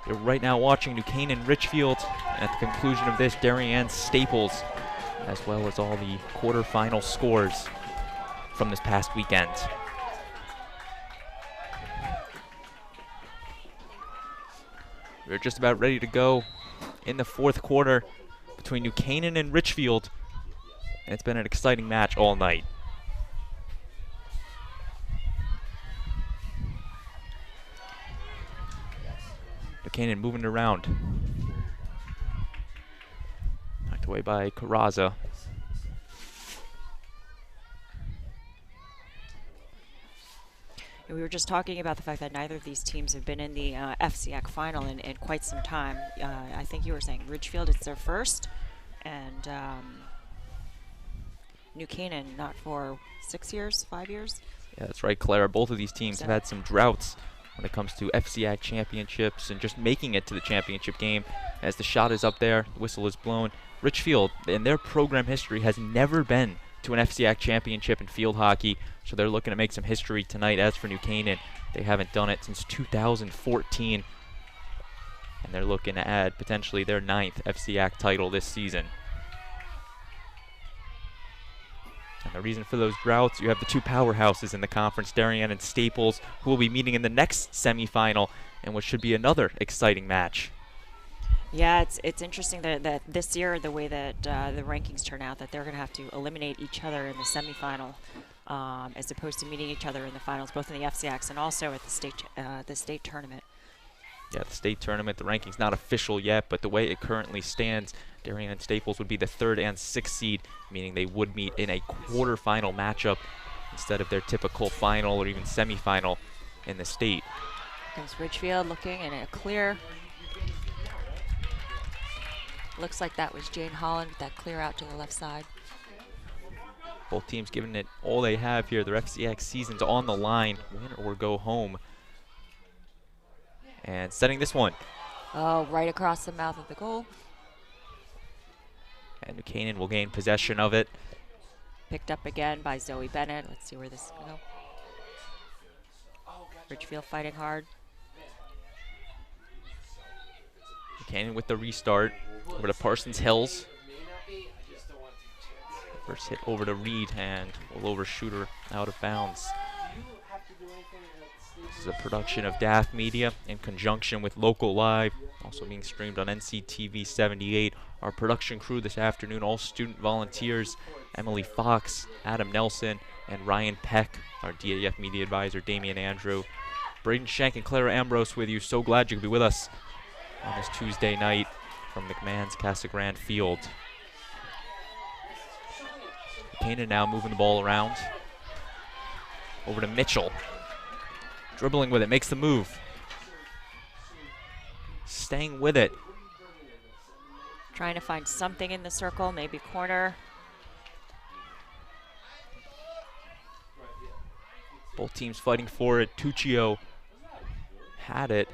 You're right now watching New Canaan Ridgefield, and at the conclusion of this, Darien Staples, as well as all the quarterfinal scores from this past weekend. We're just about ready to go in the fourth quarter between New Canaan and Ridgefield, and it's been an exciting match all night. New Canaan moving around. Knocked away by Carraza. We were just talking about the fact that neither of these teams have been in the FCIAC final in quite some time. I think you were saying Ridgefield, it's their first, and New Canaan not for 6 years, 5 years? Yeah, that's right, Clara. Both of these teams have had some droughts when it comes to FCIAC championships and just making it to the championship game. As the shot is up there, the whistle is blown. Ridgefield, in their program history, has never been to an FCIAC championship in field hockey, so they're looking to make some history tonight. As for New Canaan, they haven't done it since 2014, and they're looking to add potentially their 9th FCIAC title this season. And the reason for those droughts, you have the two powerhouses in the conference, Darien and Staples, who will be meeting in the next semifinal, and what should be another exciting match. Yeah, it's interesting that this year, the way that the rankings turn out, that they're going to have to eliminate each other in the semifinal, as opposed to meeting each other in the finals, both in the FCIACs and also at the state tournament. Yeah, the state tournament, the ranking's not official yet, but the way it currently stands, Darien and Staples would be the 3rd and 6th seed, meaning they would meet in a quarterfinal matchup instead of their typical final or even semifinal in the state. Comes Ridgefield looking in a clear. Looks like that was Jane Holland with that clear out to the left side. Both teams giving it all they have here. Their FCIAC season's on the line, win or go home. And setting this one. Oh, right across the mouth of the goal. And New Canaan will gain possession of it. Picked up again by Zoe Bennett. Let's see where this is going to go. Ridgefield fighting hard. New Canaan with the restart. Over to Parsons Hills. First hit over to Reed, and will overshoot her out of bounds. This is a production of DAF Media in conjunction with Local Live, also being streamed on NCTV 78. Our production crew this afternoon, all student volunteers, Emily Fox, Adam Nelson, and Ryan Peck, our DAF Media advisor, Damian Andrew. Braden Shank and Clara Ambrose with you. So glad you could be with us on this Tuesday night from McMahon's Casa Grande Field. Canaan now moving the ball around. Over to Mitchell. Dribbling with it, makes the move. Staying with it. Trying to find something in the circle, maybe corner. Both teams fighting for it. Tuccio had it.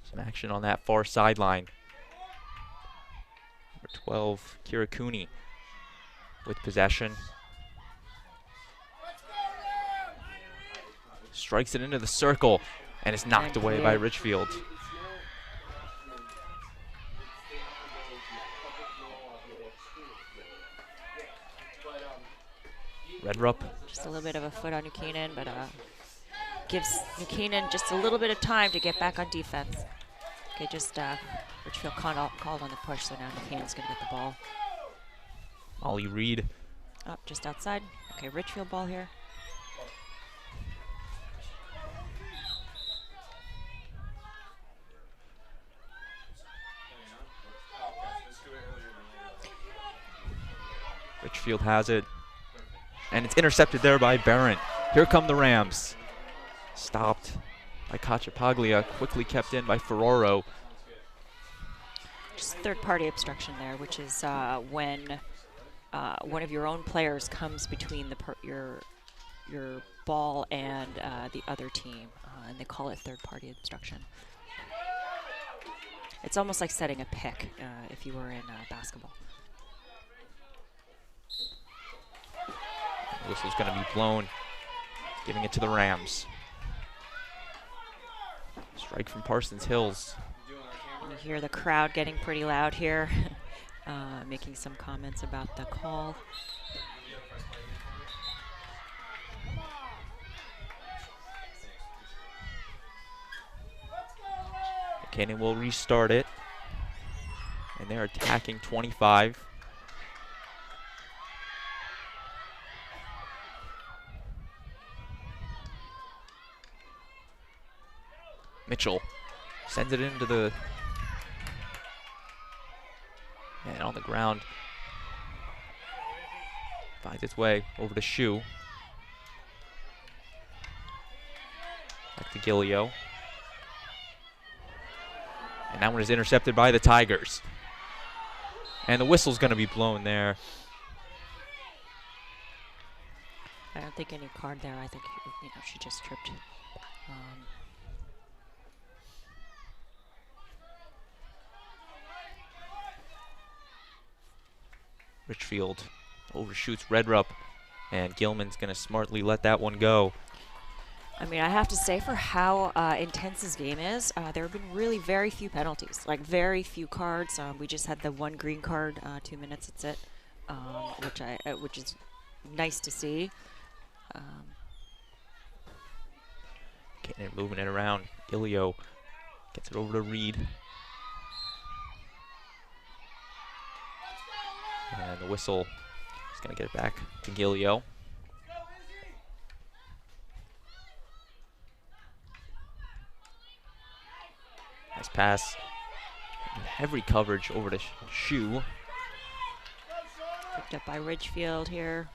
Some action on that far sideline. Number 12, Kira Cooney with possession. Strikes it into the circle, and is knocked away by Ridgefield. Redrup. Just a little bit of a foot on New Canaan, but gives New Canaan just a little bit of time to get back on defense. Okay, just Ridgefield called on the push, so now New Canaan's going to get the ball. Molly Reed. Up just outside. Okay, Ridgefield ball here. Ridgefield has it, and it's intercepted there by Barron. Here come the Rams. Stopped by Cacciapaglia, quickly kept in by Ferraro. Just third-party obstruction there, which is when one of your own players comes between your ball and the other team, and they call it third-party obstruction. It's almost like setting a pick if you were in basketball. Whistle's going to be blown. giving it to the Rams. Strike from Parsons Hills. You hear the crowd getting pretty loud here, making some comments about the call. Canaan will restart it. And they're attacking 25. Mitchell sends it into the, and on the ground, finds its way over to Shu. Back to Gillio. And that one is intercepted by the Tigers. And the whistle's going to be blown there. I don't think any card there. I think, you know, she just tripped. Ridgefield overshoots Redrup, and Gilman's going to smartly let that one go. I mean, I have to say, for how intense this game is, there have been really very few penalties, like very few cards. We just had the one green card, 2 minutes, that's it, which is nice to see. Canaan moving it around. Gillio gets it over to Reed. And the whistle is going to get it back to Gillio. Nice pass. Heavy coverage over to Shu. Picked up by Ridgefield here.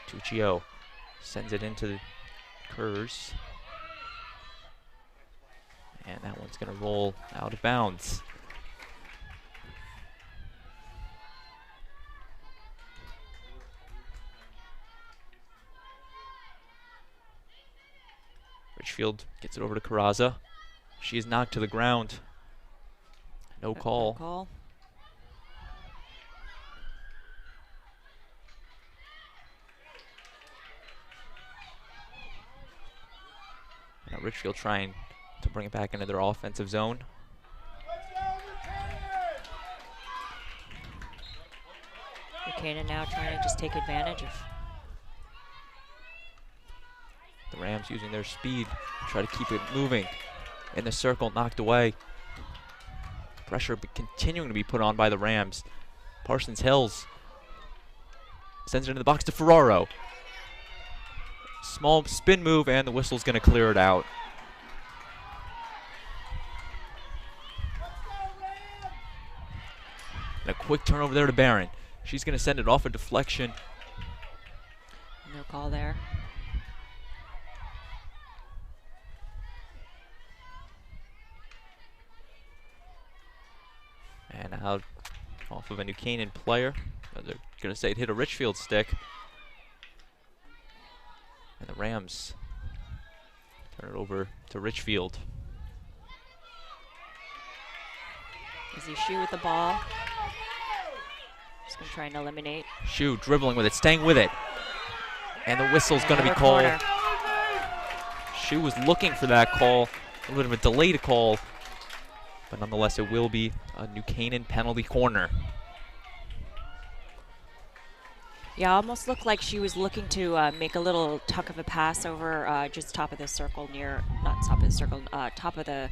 Tuccio sends it into the Kurz. And that one's going to roll out of bounds. Ridgefield gets it over to Carraza. She is knocked to the ground. No call. No call. Now Ridgefield trying to bring it back into their offensive zone. Canaan now trying to just take advantage of the Rams using their speed to try to keep it moving. In the circle, knocked away. Pressure continuing to be put on by the Rams. Parsons Hills sends it into the box to Ferraro. Small spin move, and the whistle's going to clear it out. And a quick turnover there to Barron. She's going to send it off a deflection. no call there. And out off of a New Canaan player. They're going to say it hit a Ridgefield stick. And the Rams turn it over to Ridgefield. Easy Shu with the ball. Just going to try and eliminate. Shu dribbling with it, staying with it. And the whistle's going to be Another called. corner. Shu was looking for that call. A little bit of a delayed call. But nonetheless, it will be a New Canaan penalty corner. Yeah, almost looked like she was looking to make a little tuck of a pass over just top of the circle not top of the circle, top of the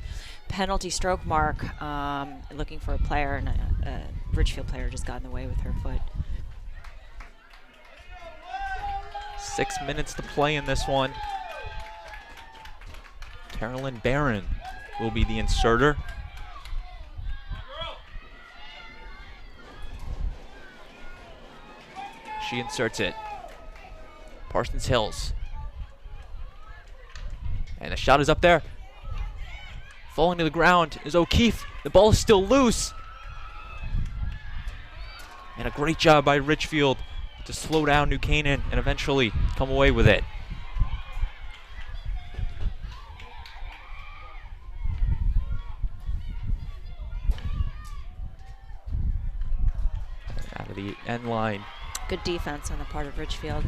penalty stroke mark, looking for a player, and a Ridgefield player just got in the way with her foot. 6 minutes to play in this one. Carolyn Barron will be the inserter. She inserts it. Parsons Hills. And the shot is up there. Falling to the ground is O'Keefe. The ball is still loose. And a great job by Ridgefield to slow down New Canaan and eventually come away with it. That to the end line. Good defense on the part of Ridgefield.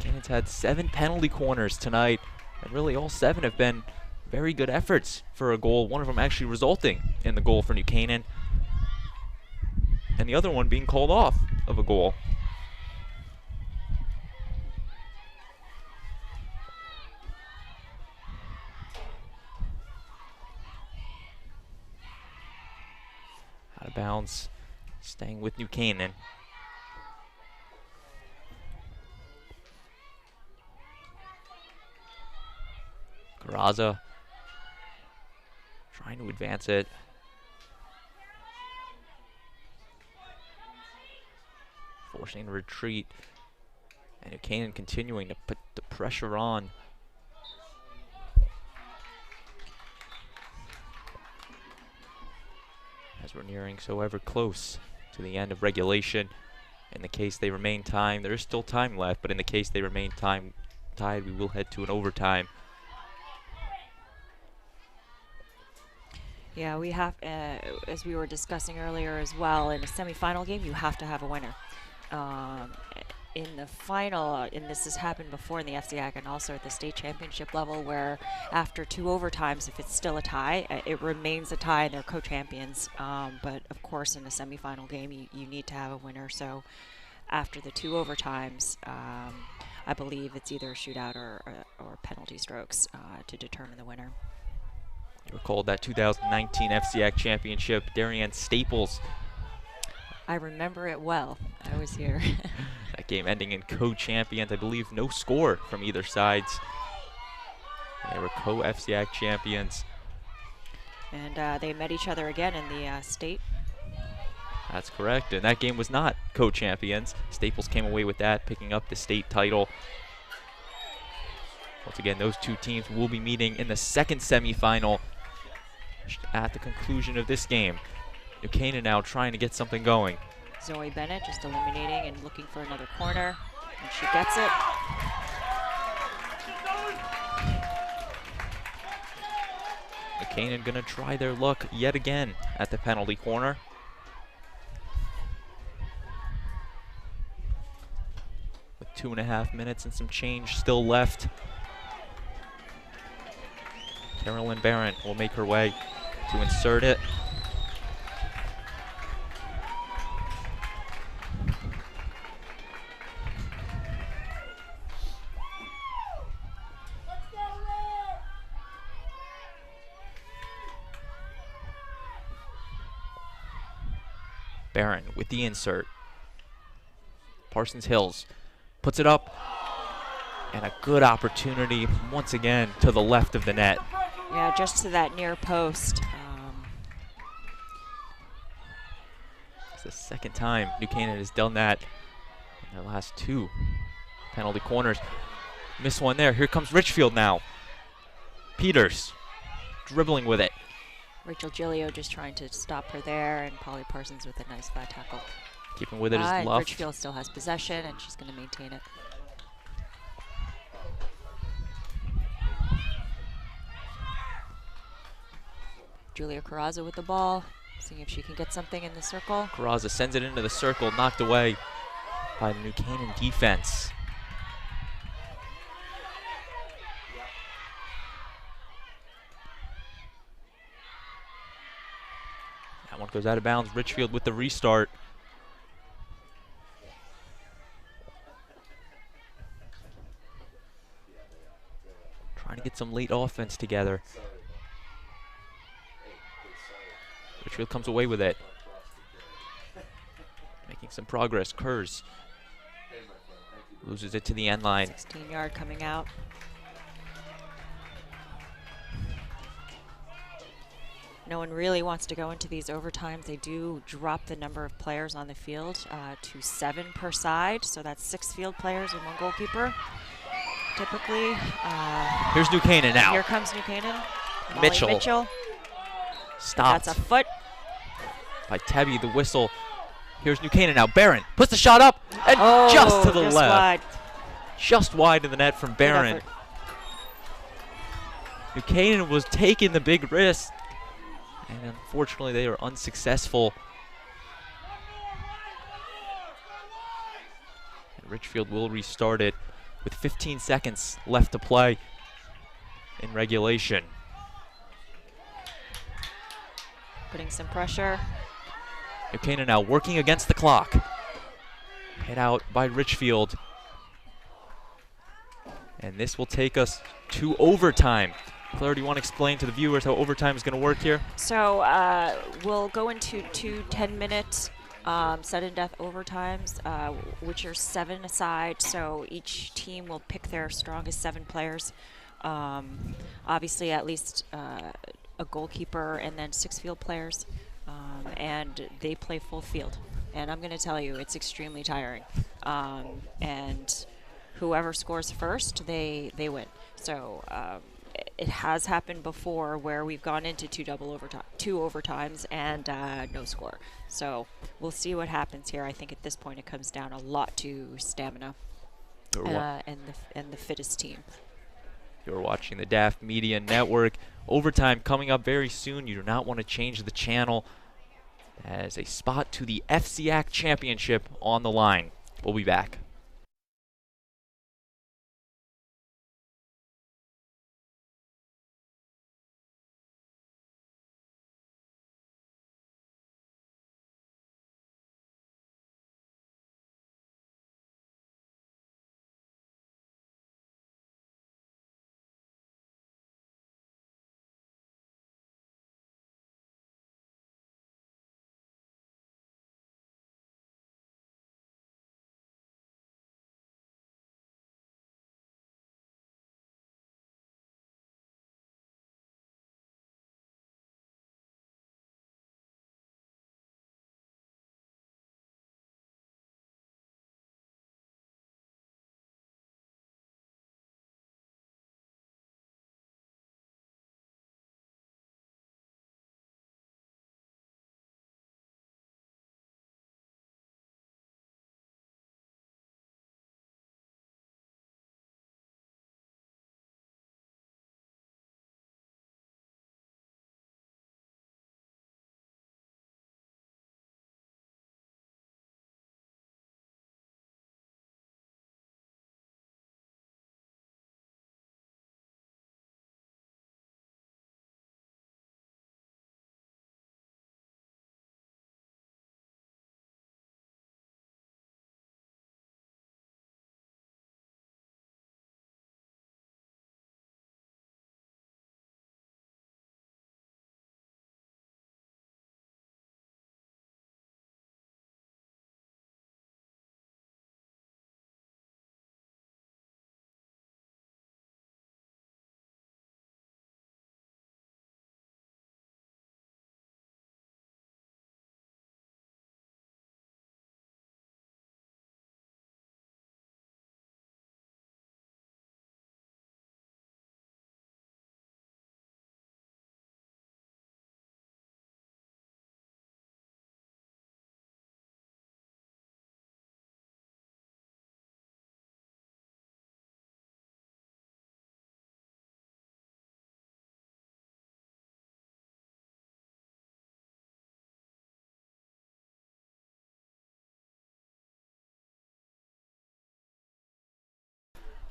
Canaan's had 7 penalty corners tonight, and really all 7 have been very good efforts for a goal, one of them actually resulting in the goal for New Canaan, and the other one being called off of a goal. Out of bounds, staying with New Canaan. Carrazza trying to advance it. Forcing a retreat. And New Canaan continuing to put the pressure on. As we're nearing so ever close to the end of regulation. In the case they remain tied, there is still time left, but in the case they remain tied, we will head to an overtime. Yeah, we have, as we were discussing earlier as well, in a semifinal game, you have to have a winner. In the final, and this has happened before in the FCIAC and also at the state championship level, where after 2 overtimes, if it's still a tie, it remains a tie and they're co-champions. But of course, in a semifinal game, you need to have a winner. So after the 2 overtimes, I believe it's either a shootout or penalty strokes to determine the winner. You recall that 2019 FCIAC championship, Darien Staples. I remember it well. I was here. That game ending in co-champions. I believe no score from either sides. They were co-FCIAC champions. And they met each other again in the state. That's correct, and that game was not co-champions. Staples came away with that, picking up the state title. Once again, those 2 teams will be meeting in the second semifinal at the conclusion of this game. New Canaan now trying to get something going. Zoe Bennett just eliminating and looking for another corner, and she gets it. New Canaan gonna try their luck yet again at the penalty corner. With 2.5 minutes and some change still left. Carolyn Barron will make her way to insert it. Barron with the insert. Parsons Hills puts it up. And a good opportunity once again to the left of the net. Yeah, just to that near post. It's the second time New Canaan has done that in their last 2 penalty corners. Missed one there. Here comes Ridgefield now. Peters dribbling with it. Rachel Gilio just trying to stop her there, and Polly Parsons with a nice flat tackle. Keeping with it is Luff. Ridgefield still has possession, and she's going to maintain it. Julia Carrazza with the ball, seeing if she can get something in the circle. Carrazza sends it into the circle, knocked away by the New Canaan defense. That one goes out of bounds. Ridgefield with the restart. Trying to get some late offense together. Ridgefield comes away with it. Making some progress. Kurz loses it to the end line. 16-yard coming out. No one really wants to go into these overtimes. They do drop the number of players on the field to 7 per side. So that's 6 field players and 1 goalkeeper. Typically. Here's New Canaan now. Here comes New Canaan. Mitchell. Stopped. That's a foot. By Tebby, the whistle. Here's New Canaan now. Barron puts the shot up and just to the left. Wide. Just wide of the net from Barron. New Canaan was taking the big risk, and unfortunately they were unsuccessful Ridgefield will restart it with 15 seconds left to play in regulation. Putting some pressure. New Canaan now working against the clock. Hit out by Ridgefield. And this will take us to overtime. Claire, do you want to explain to the viewers how overtime is going to work here? So we'll go into two 10-minute sudden death overtimes, which are 7 aside. So each team will pick their strongest 7 players. Obviously, at least a goalkeeper and then 6 field players. And they play full field. And I'm going to tell you, it's extremely tiring. And whoever scores first, they win. So it has happened before where we've gone into two overtimes and no score. So we'll see what happens here. I think at this point it comes down a lot to stamina and the fittest team. You're watching the DAF Media Network. Overtime coming up very soon. You do not want to change the channel, as a spot to the FCIAC Championship on the line. We'll be back.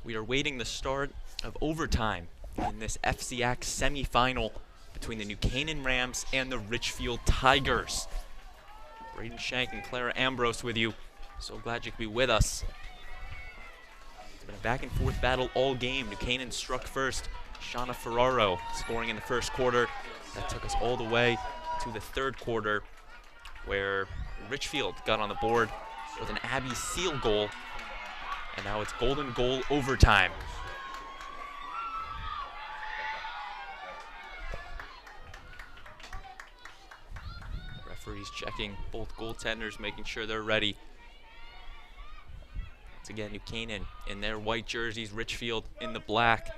We are waiting the start of overtime in this FCIAC semi-final between the New Canaan Rams and the Ridgefield Tigers. Braden Shank and Clara Ambrose with you. So glad you could be with us. It's been a back and forth battle all game. New Canaan struck first. Shauna Ferraro scoring in the first quarter. That took us all the way to the third quarter, where Ridgefield got on the board with an Abby Seal goal. And now it's golden goal overtime. The referee's checking both goaltenders, making sure they're ready. Once again, New Canaan in their white jerseys, Ridgefield in the black.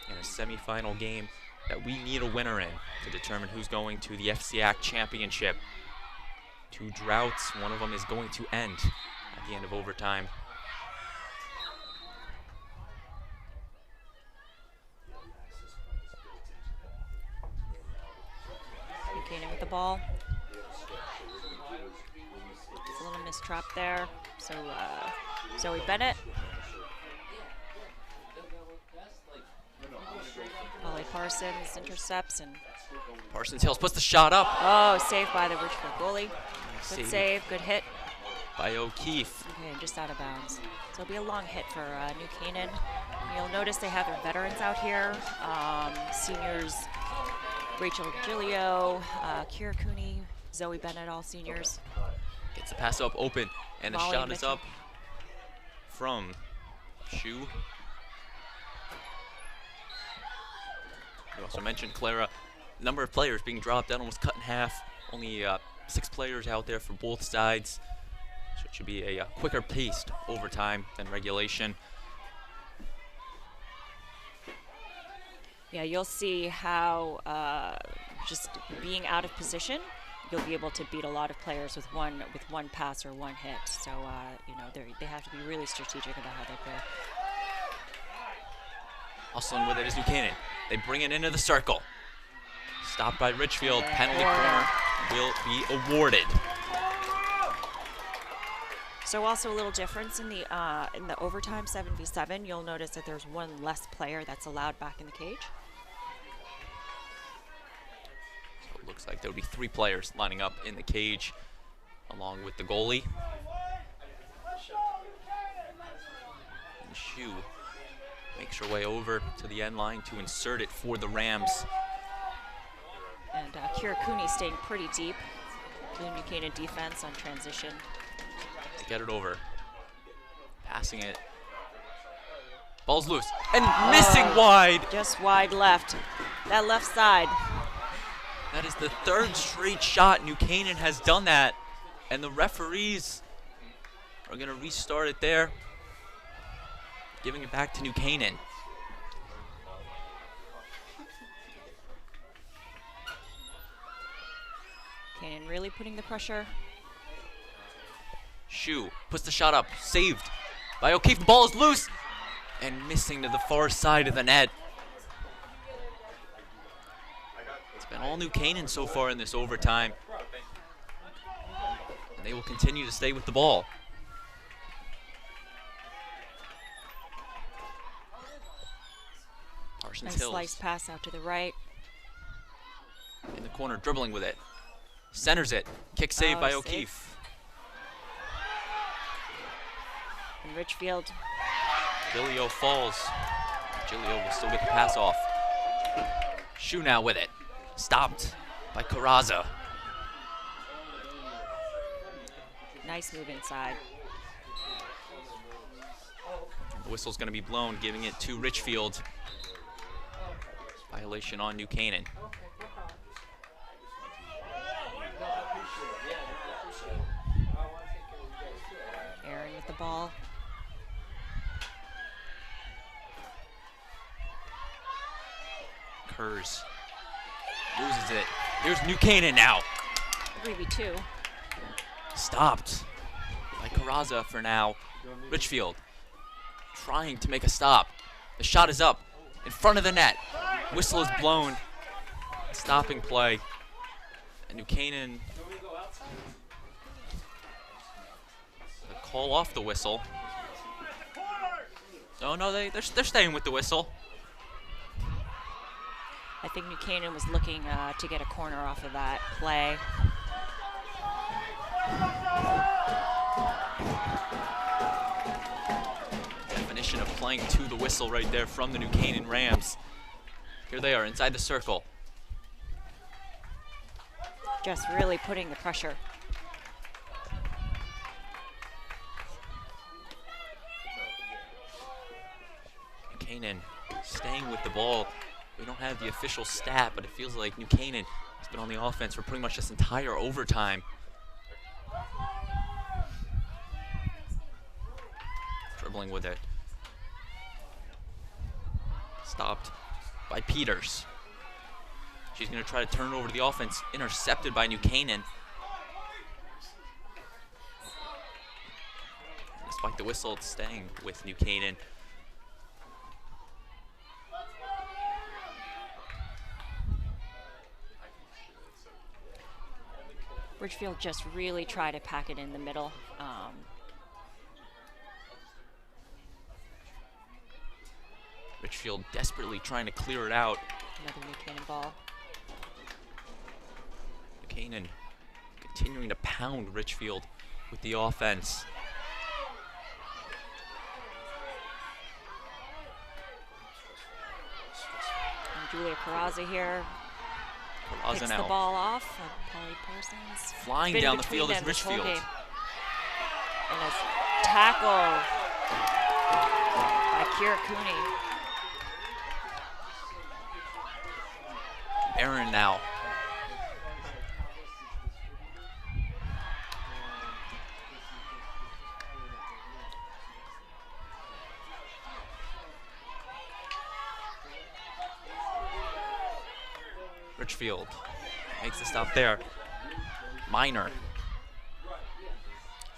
In a semifinal game that we need a winner in to determine who's going to the FCIAC Championship. 2 droughts, one of them is going to end at the end of overtime. Canaan with the ball. It's a little is trapped there. So Zoe Bennett. Molly Parsons intercepts, and Parsons Hills puts the shot up. oh, saved by the Ridgefield goalie. Nice Good save, good hit. by O'Keefe. Okay, just out of bounds. So it'll be a long hit for New Canaan. You'll notice they have their veterans out here. Seniors, Rachel Gilio, Kira Cooney, Zoe Bennett, all seniors. Gets the pass up open, and the Molly shot is Mitchell. up from Shu. You also mentioned, Clara, number of players being dropped down, almost cut in half. Only 6 players out there for both sides. So it should be a quicker paced overtime than regulation. Yeah, you'll see how just being out of position, you'll be able to beat a lot of players with one pass or one hit. So you know, they have to be really strategic about how they play. Hustling with it is New Canaan. They bring it into the circle. Stopped by Ridgefield. Yeah. Penalty corner will be awarded. So also a little difference in the overtime 7v7. You'll notice that there's one less player that's allowed back in the cage. So it looks like there would be 3 players lining up in the cage along with the goalie. And Shu makes her way over to the end line to insert it for the Rams. And Kira Cooney staying pretty deep. The New Canaan defense on transition. Get it over. Passing it. Ball's loose. And missing wide. Just wide left. That left side. That is the 3rd straight shot New Canaan has done that. And the referees are going to restart it there. Giving it back to New Canaan. Canaan really putting the pressure. Shu puts the shot up. Saved by O'Keefe. The ball is loose. And missing to the far side of the net. It's been all New Canaan so far in this overtime. And they will continue to stay with the ball. Parsons Nice Hills slice pass out to the right. in the corner, dribbling with it. Centers it. Kick saved by save. O'Keefe. And Ridgefield. Gilio falls. Gilio will still get the pass off. Shu now with it. Stopped by Carraza. Nice move inside. The whistle's going to be blown, giving it to Ridgefield. Violation on New Canaan. Aaron with the ball. Kurz loses it. Here's New Canaan now. 3v2. Stopped by Carraza for now. Ridgefield trying to make a stop. The shot is up in front of the net. Whistle is blown. Stopping play. And New Canaan call off the whistle. Oh no, they're staying with the whistle. I think New Canaan was looking to get a corner off of that play. Definition of playing to the whistle right there from the New Canaan Rams. Here they are inside the circle. Just really putting the pressure. New Canaan staying with the ball. We don't have the official stat, but it feels like New Canaan has been on the offense for pretty much this entire overtime. Dribbling with it. Stopped by Peters. She's going to try to turn it over to the offense. Intercepted by New Canaan. Despite the whistle, it's staying with New Canaan. Ridgefield just really try to pack it in the middle. Ridgefield desperately trying to clear it out. Another New Canaan ball. Canaan continuing to pound Ridgefield with the offense. And Julia Carrazza here. Carrazza Picks now the ball off. Polly Parsons. flying Been down the between field is them this whole Ridgefield. game. And a tackle by Kira Cooney. Darien now. Ridgefield makes the stop there. Minor.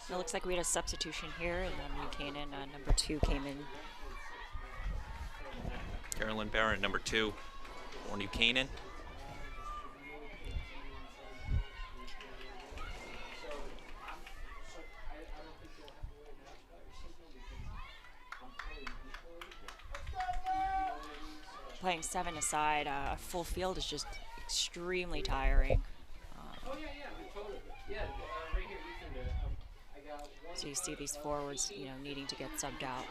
It looks like we had a substitution here, and then New Canaan, number 2, came in. Carolyn Barrett, number 2 for New Canaan. Playing 7-a-side, a full field is just extremely tiring. So you see these forwards, needing to get subbed out.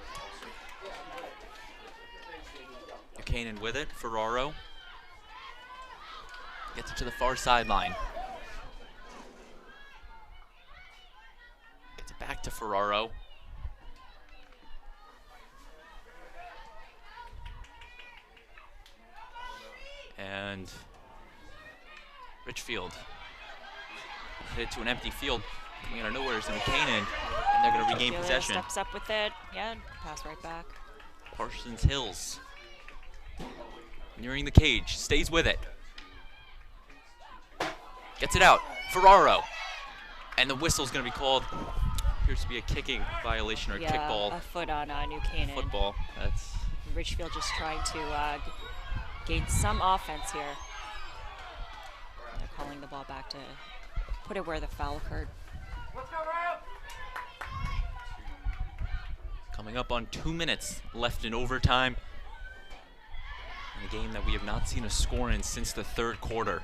New Canaan with it. Ferraro gets it to the far sideline. Gets it back to Ferraro. And Ridgefield hit it to an empty field. Coming out of nowhere is New Canaan, and they're going to regain possession. Steps up with it. Yeah, pass right back. Parsons Hills nearing the cage, stays with it. Gets it out. Ferraro. And the whistle's going to be called. Appears to be a kicking violation or a kickball. A foot on New Canaan. Football. That's Ridgefield just trying to gain some offense here. They're calling the ball back to put it where the foul occurred. coming up on 2 minutes left in overtime. In a game that we have not seen a score in since the third quarter.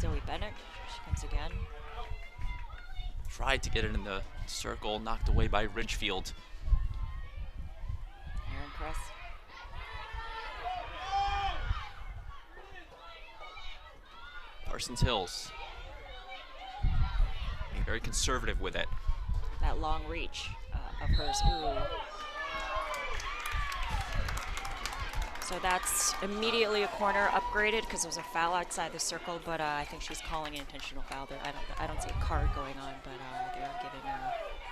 Zoe Bennett, she comes again. Tried to get it in the circle, knocked away by Ridgefield. Aaron Press. Parsons Hills being very conservative with it. That long reach of hers. Ooh. So that's immediately a corner upgraded because there was a foul outside the circle, but I think she's calling an intentional foul. There, I don't see a card going on, but they're giving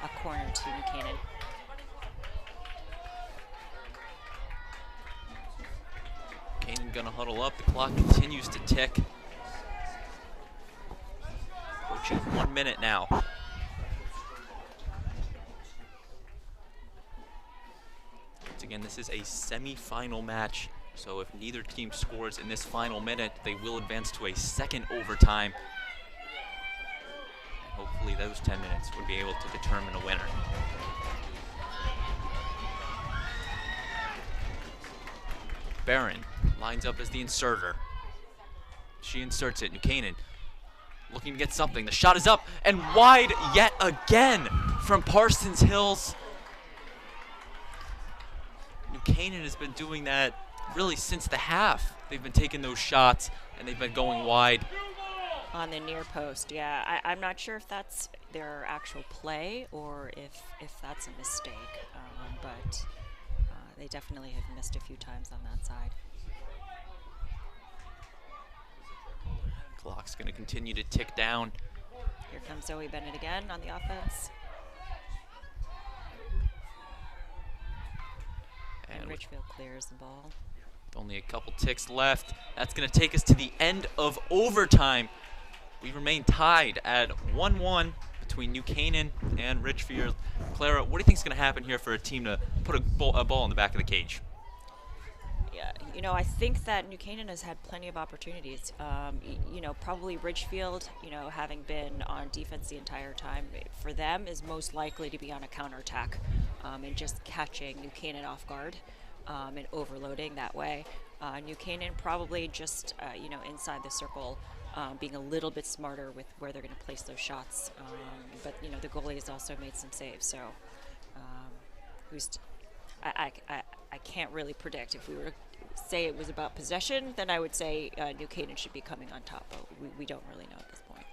a corner to New Canaan. Canaan gonna huddle up. The clock continues to tick. Approaching 1 minute now. Once again, this is a semi-final match, so if neither team scores in this final minute, they will advance to a second overtime. And hopefully those 10 minutes would be able to determine a winner. Barron lines up as the inserter. She inserts it. New Canaan looking to get something. The shot is up and wide yet again from Parsons Hills. New Canaan has been doing that really since the half. They've been taking those shots and they've been going wide. On the near post, yeah. I'm not sure if that's their actual play or if that's a mistake, but they definitely have missed a few times on that side. Clock's going to continue to tick down. Here comes Zoe Bennett again on the offense. And Ridgefield clears the ball. With only a couple ticks left. That's going to take us to the end of overtime. We remain tied at 1-1 between New Canaan and Ridgefield. Clara, what do you think is going to happen here for a team to put a ball in the back of the cage? Yeah, You know, I think that New Canaan has had plenty of opportunities. You know, probably Ridgefield, you know, having been on defense the entire time, for them is most likely to be on a counterattack and just catching New Canaan off guard and overloading that way. New Canaan probably just, you know, inside the circle, being a little bit smarter with where they're going to place those shots. But, you know, the goalie has also made some saves, so I can't really predict. If we were to say it was about possession, then I would say New Canaan should be coming on top, but we don't really know at this point.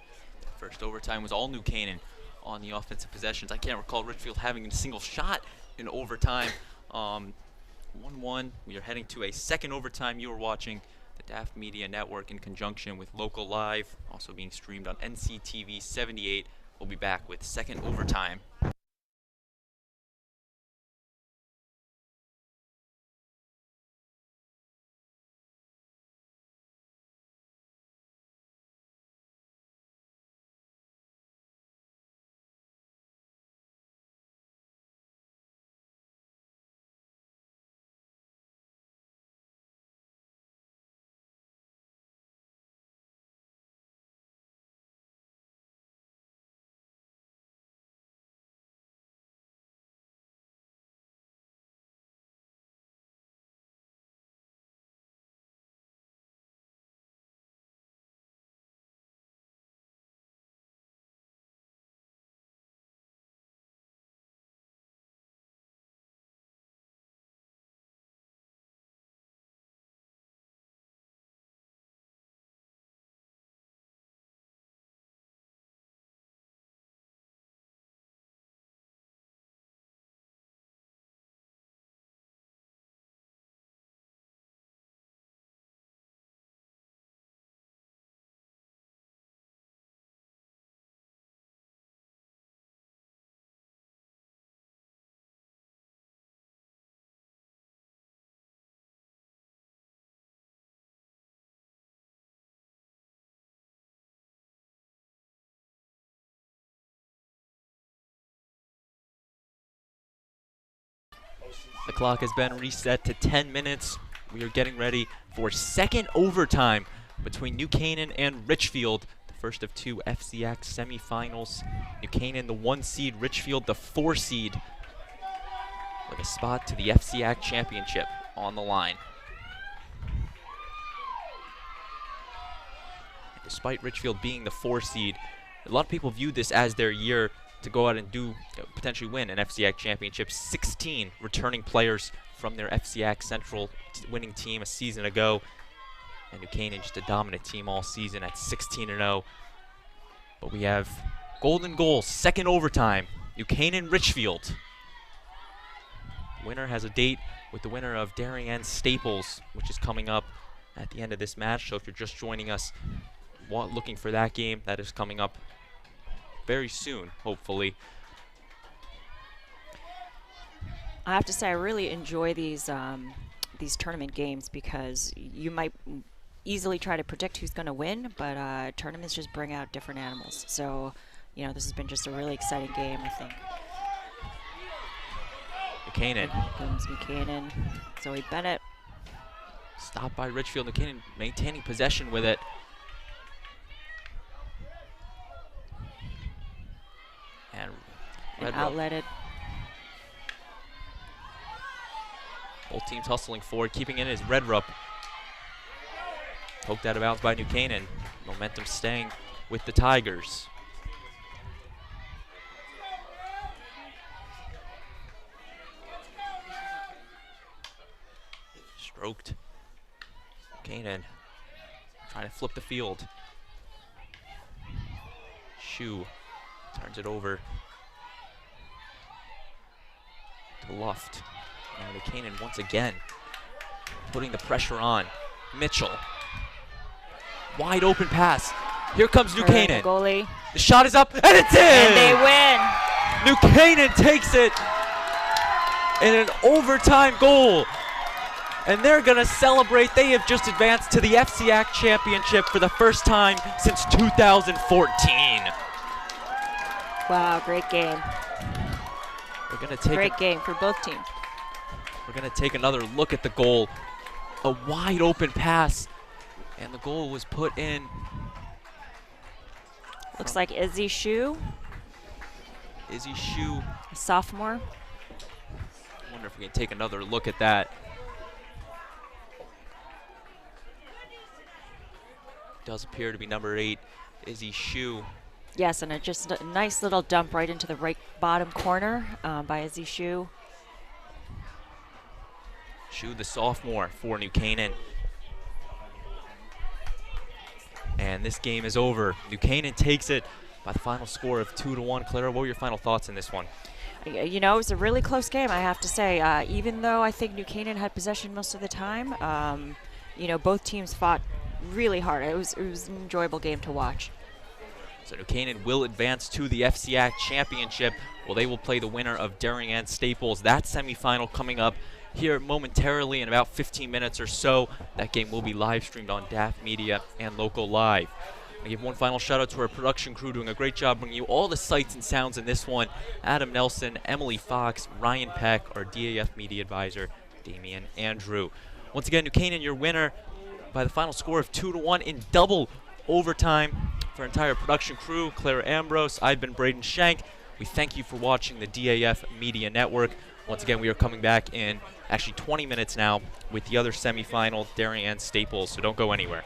First overtime was all New Canaan on the offensive possessions. I can't recall Ridgefield having a single shot in overtime. 1-1. We are heading to a second overtime. You are watching the DAF Media Network in conjunction with Local Live, also being streamed on NCTV 78. We'll be back with second overtime. The clock has been reset to 10 minutes. We are getting ready for second overtime between New Canaan and Ridgefield, the first of two FCIAC semifinals. New Canaan, the 1 seed, Ridgefield, the 4 seed, with a spot to the FCIAC championship on the line. And despite Ridgefield being the 4 seed, a lot of people view this as their year to go out and potentially win an FCIAC championship. 16 returning players from their FCIAC Central winning team a season ago. And New Canaan just a dominant team all season at 16-0. But we have golden goal, second overtime. New Canaan Ridgefield. Winner has a date with the winner of Darien Staples, which is coming up at the end of this match. So if you're just joining us looking for that game, that is coming up very soon, hopefully. I have to say, I really enjoy these tournament games because you might easily try to predict who's going to win, but tournaments just bring out different animals. So, you know, this has been just a really exciting game, I think. New Canaan. New Canaan. Zoe Bennett. Stopped by Ridgefield. New Canaan maintaining possession with it. And outletted. Both teams hustling forward. Keeping in is Redrup. Poked out of bounds by New Canaan. Momentum staying with the Tigers. Stroked. Canaan trying to flip the field. Shu turns it over to Luft. Now New Canaan once again putting the pressure on. Mitchell. Wide open pass. Here comes New Canaan. Goalie. The shot is up and it's in! And they win. New Canaan takes it in an overtime goal. And they're going to celebrate. They have just advanced to the FCIAC championship for the first time since 2014. Wow, great game. We're going to take great game for both teams. We're going to take another look at the goal. a wide open pass, and the goal was put in. Looks like Izzy Shu, Izzy Shu. a sophomore. I wonder if we can take another look at that. Does appear to be number 8, Izzy Shu. Yes, and just a nice little dump right into the right bottom corner by Izzy Shu. Shu, the sophomore for New Canaan. And this game is over. New Canaan takes it by the final score of 2-1. Clara, what were your final thoughts in this one? You know, it was a really close game, I have to say. Even though I think New Canaan had possession most of the time, you know, both teams fought really hard. It was an enjoyable game to watch. So New Canaan will advance to the FCIAC Championship. Well, they will play the winner of Darien and Staples. That semifinal coming up here momentarily in about 15 minutes or so. That game will be live streamed on DAF Media and Local Live. I give one final shout out to our production crew doing a great job bringing you all the sights and sounds in this one. Adam Nelson, Emily Fox, Ryan Peck, our DAF Media advisor, Damian Andrew. Once again, New Canaan, your winner by the final score of 2-1 in double overtime. For our entire production crew, Clara Ambrose, I've been Braden Shank. We thank you for watching the DAF Media Network. Once again, we are coming back in actually 20 minutes now with the other semifinal, Darien and Staples, so don't go anywhere.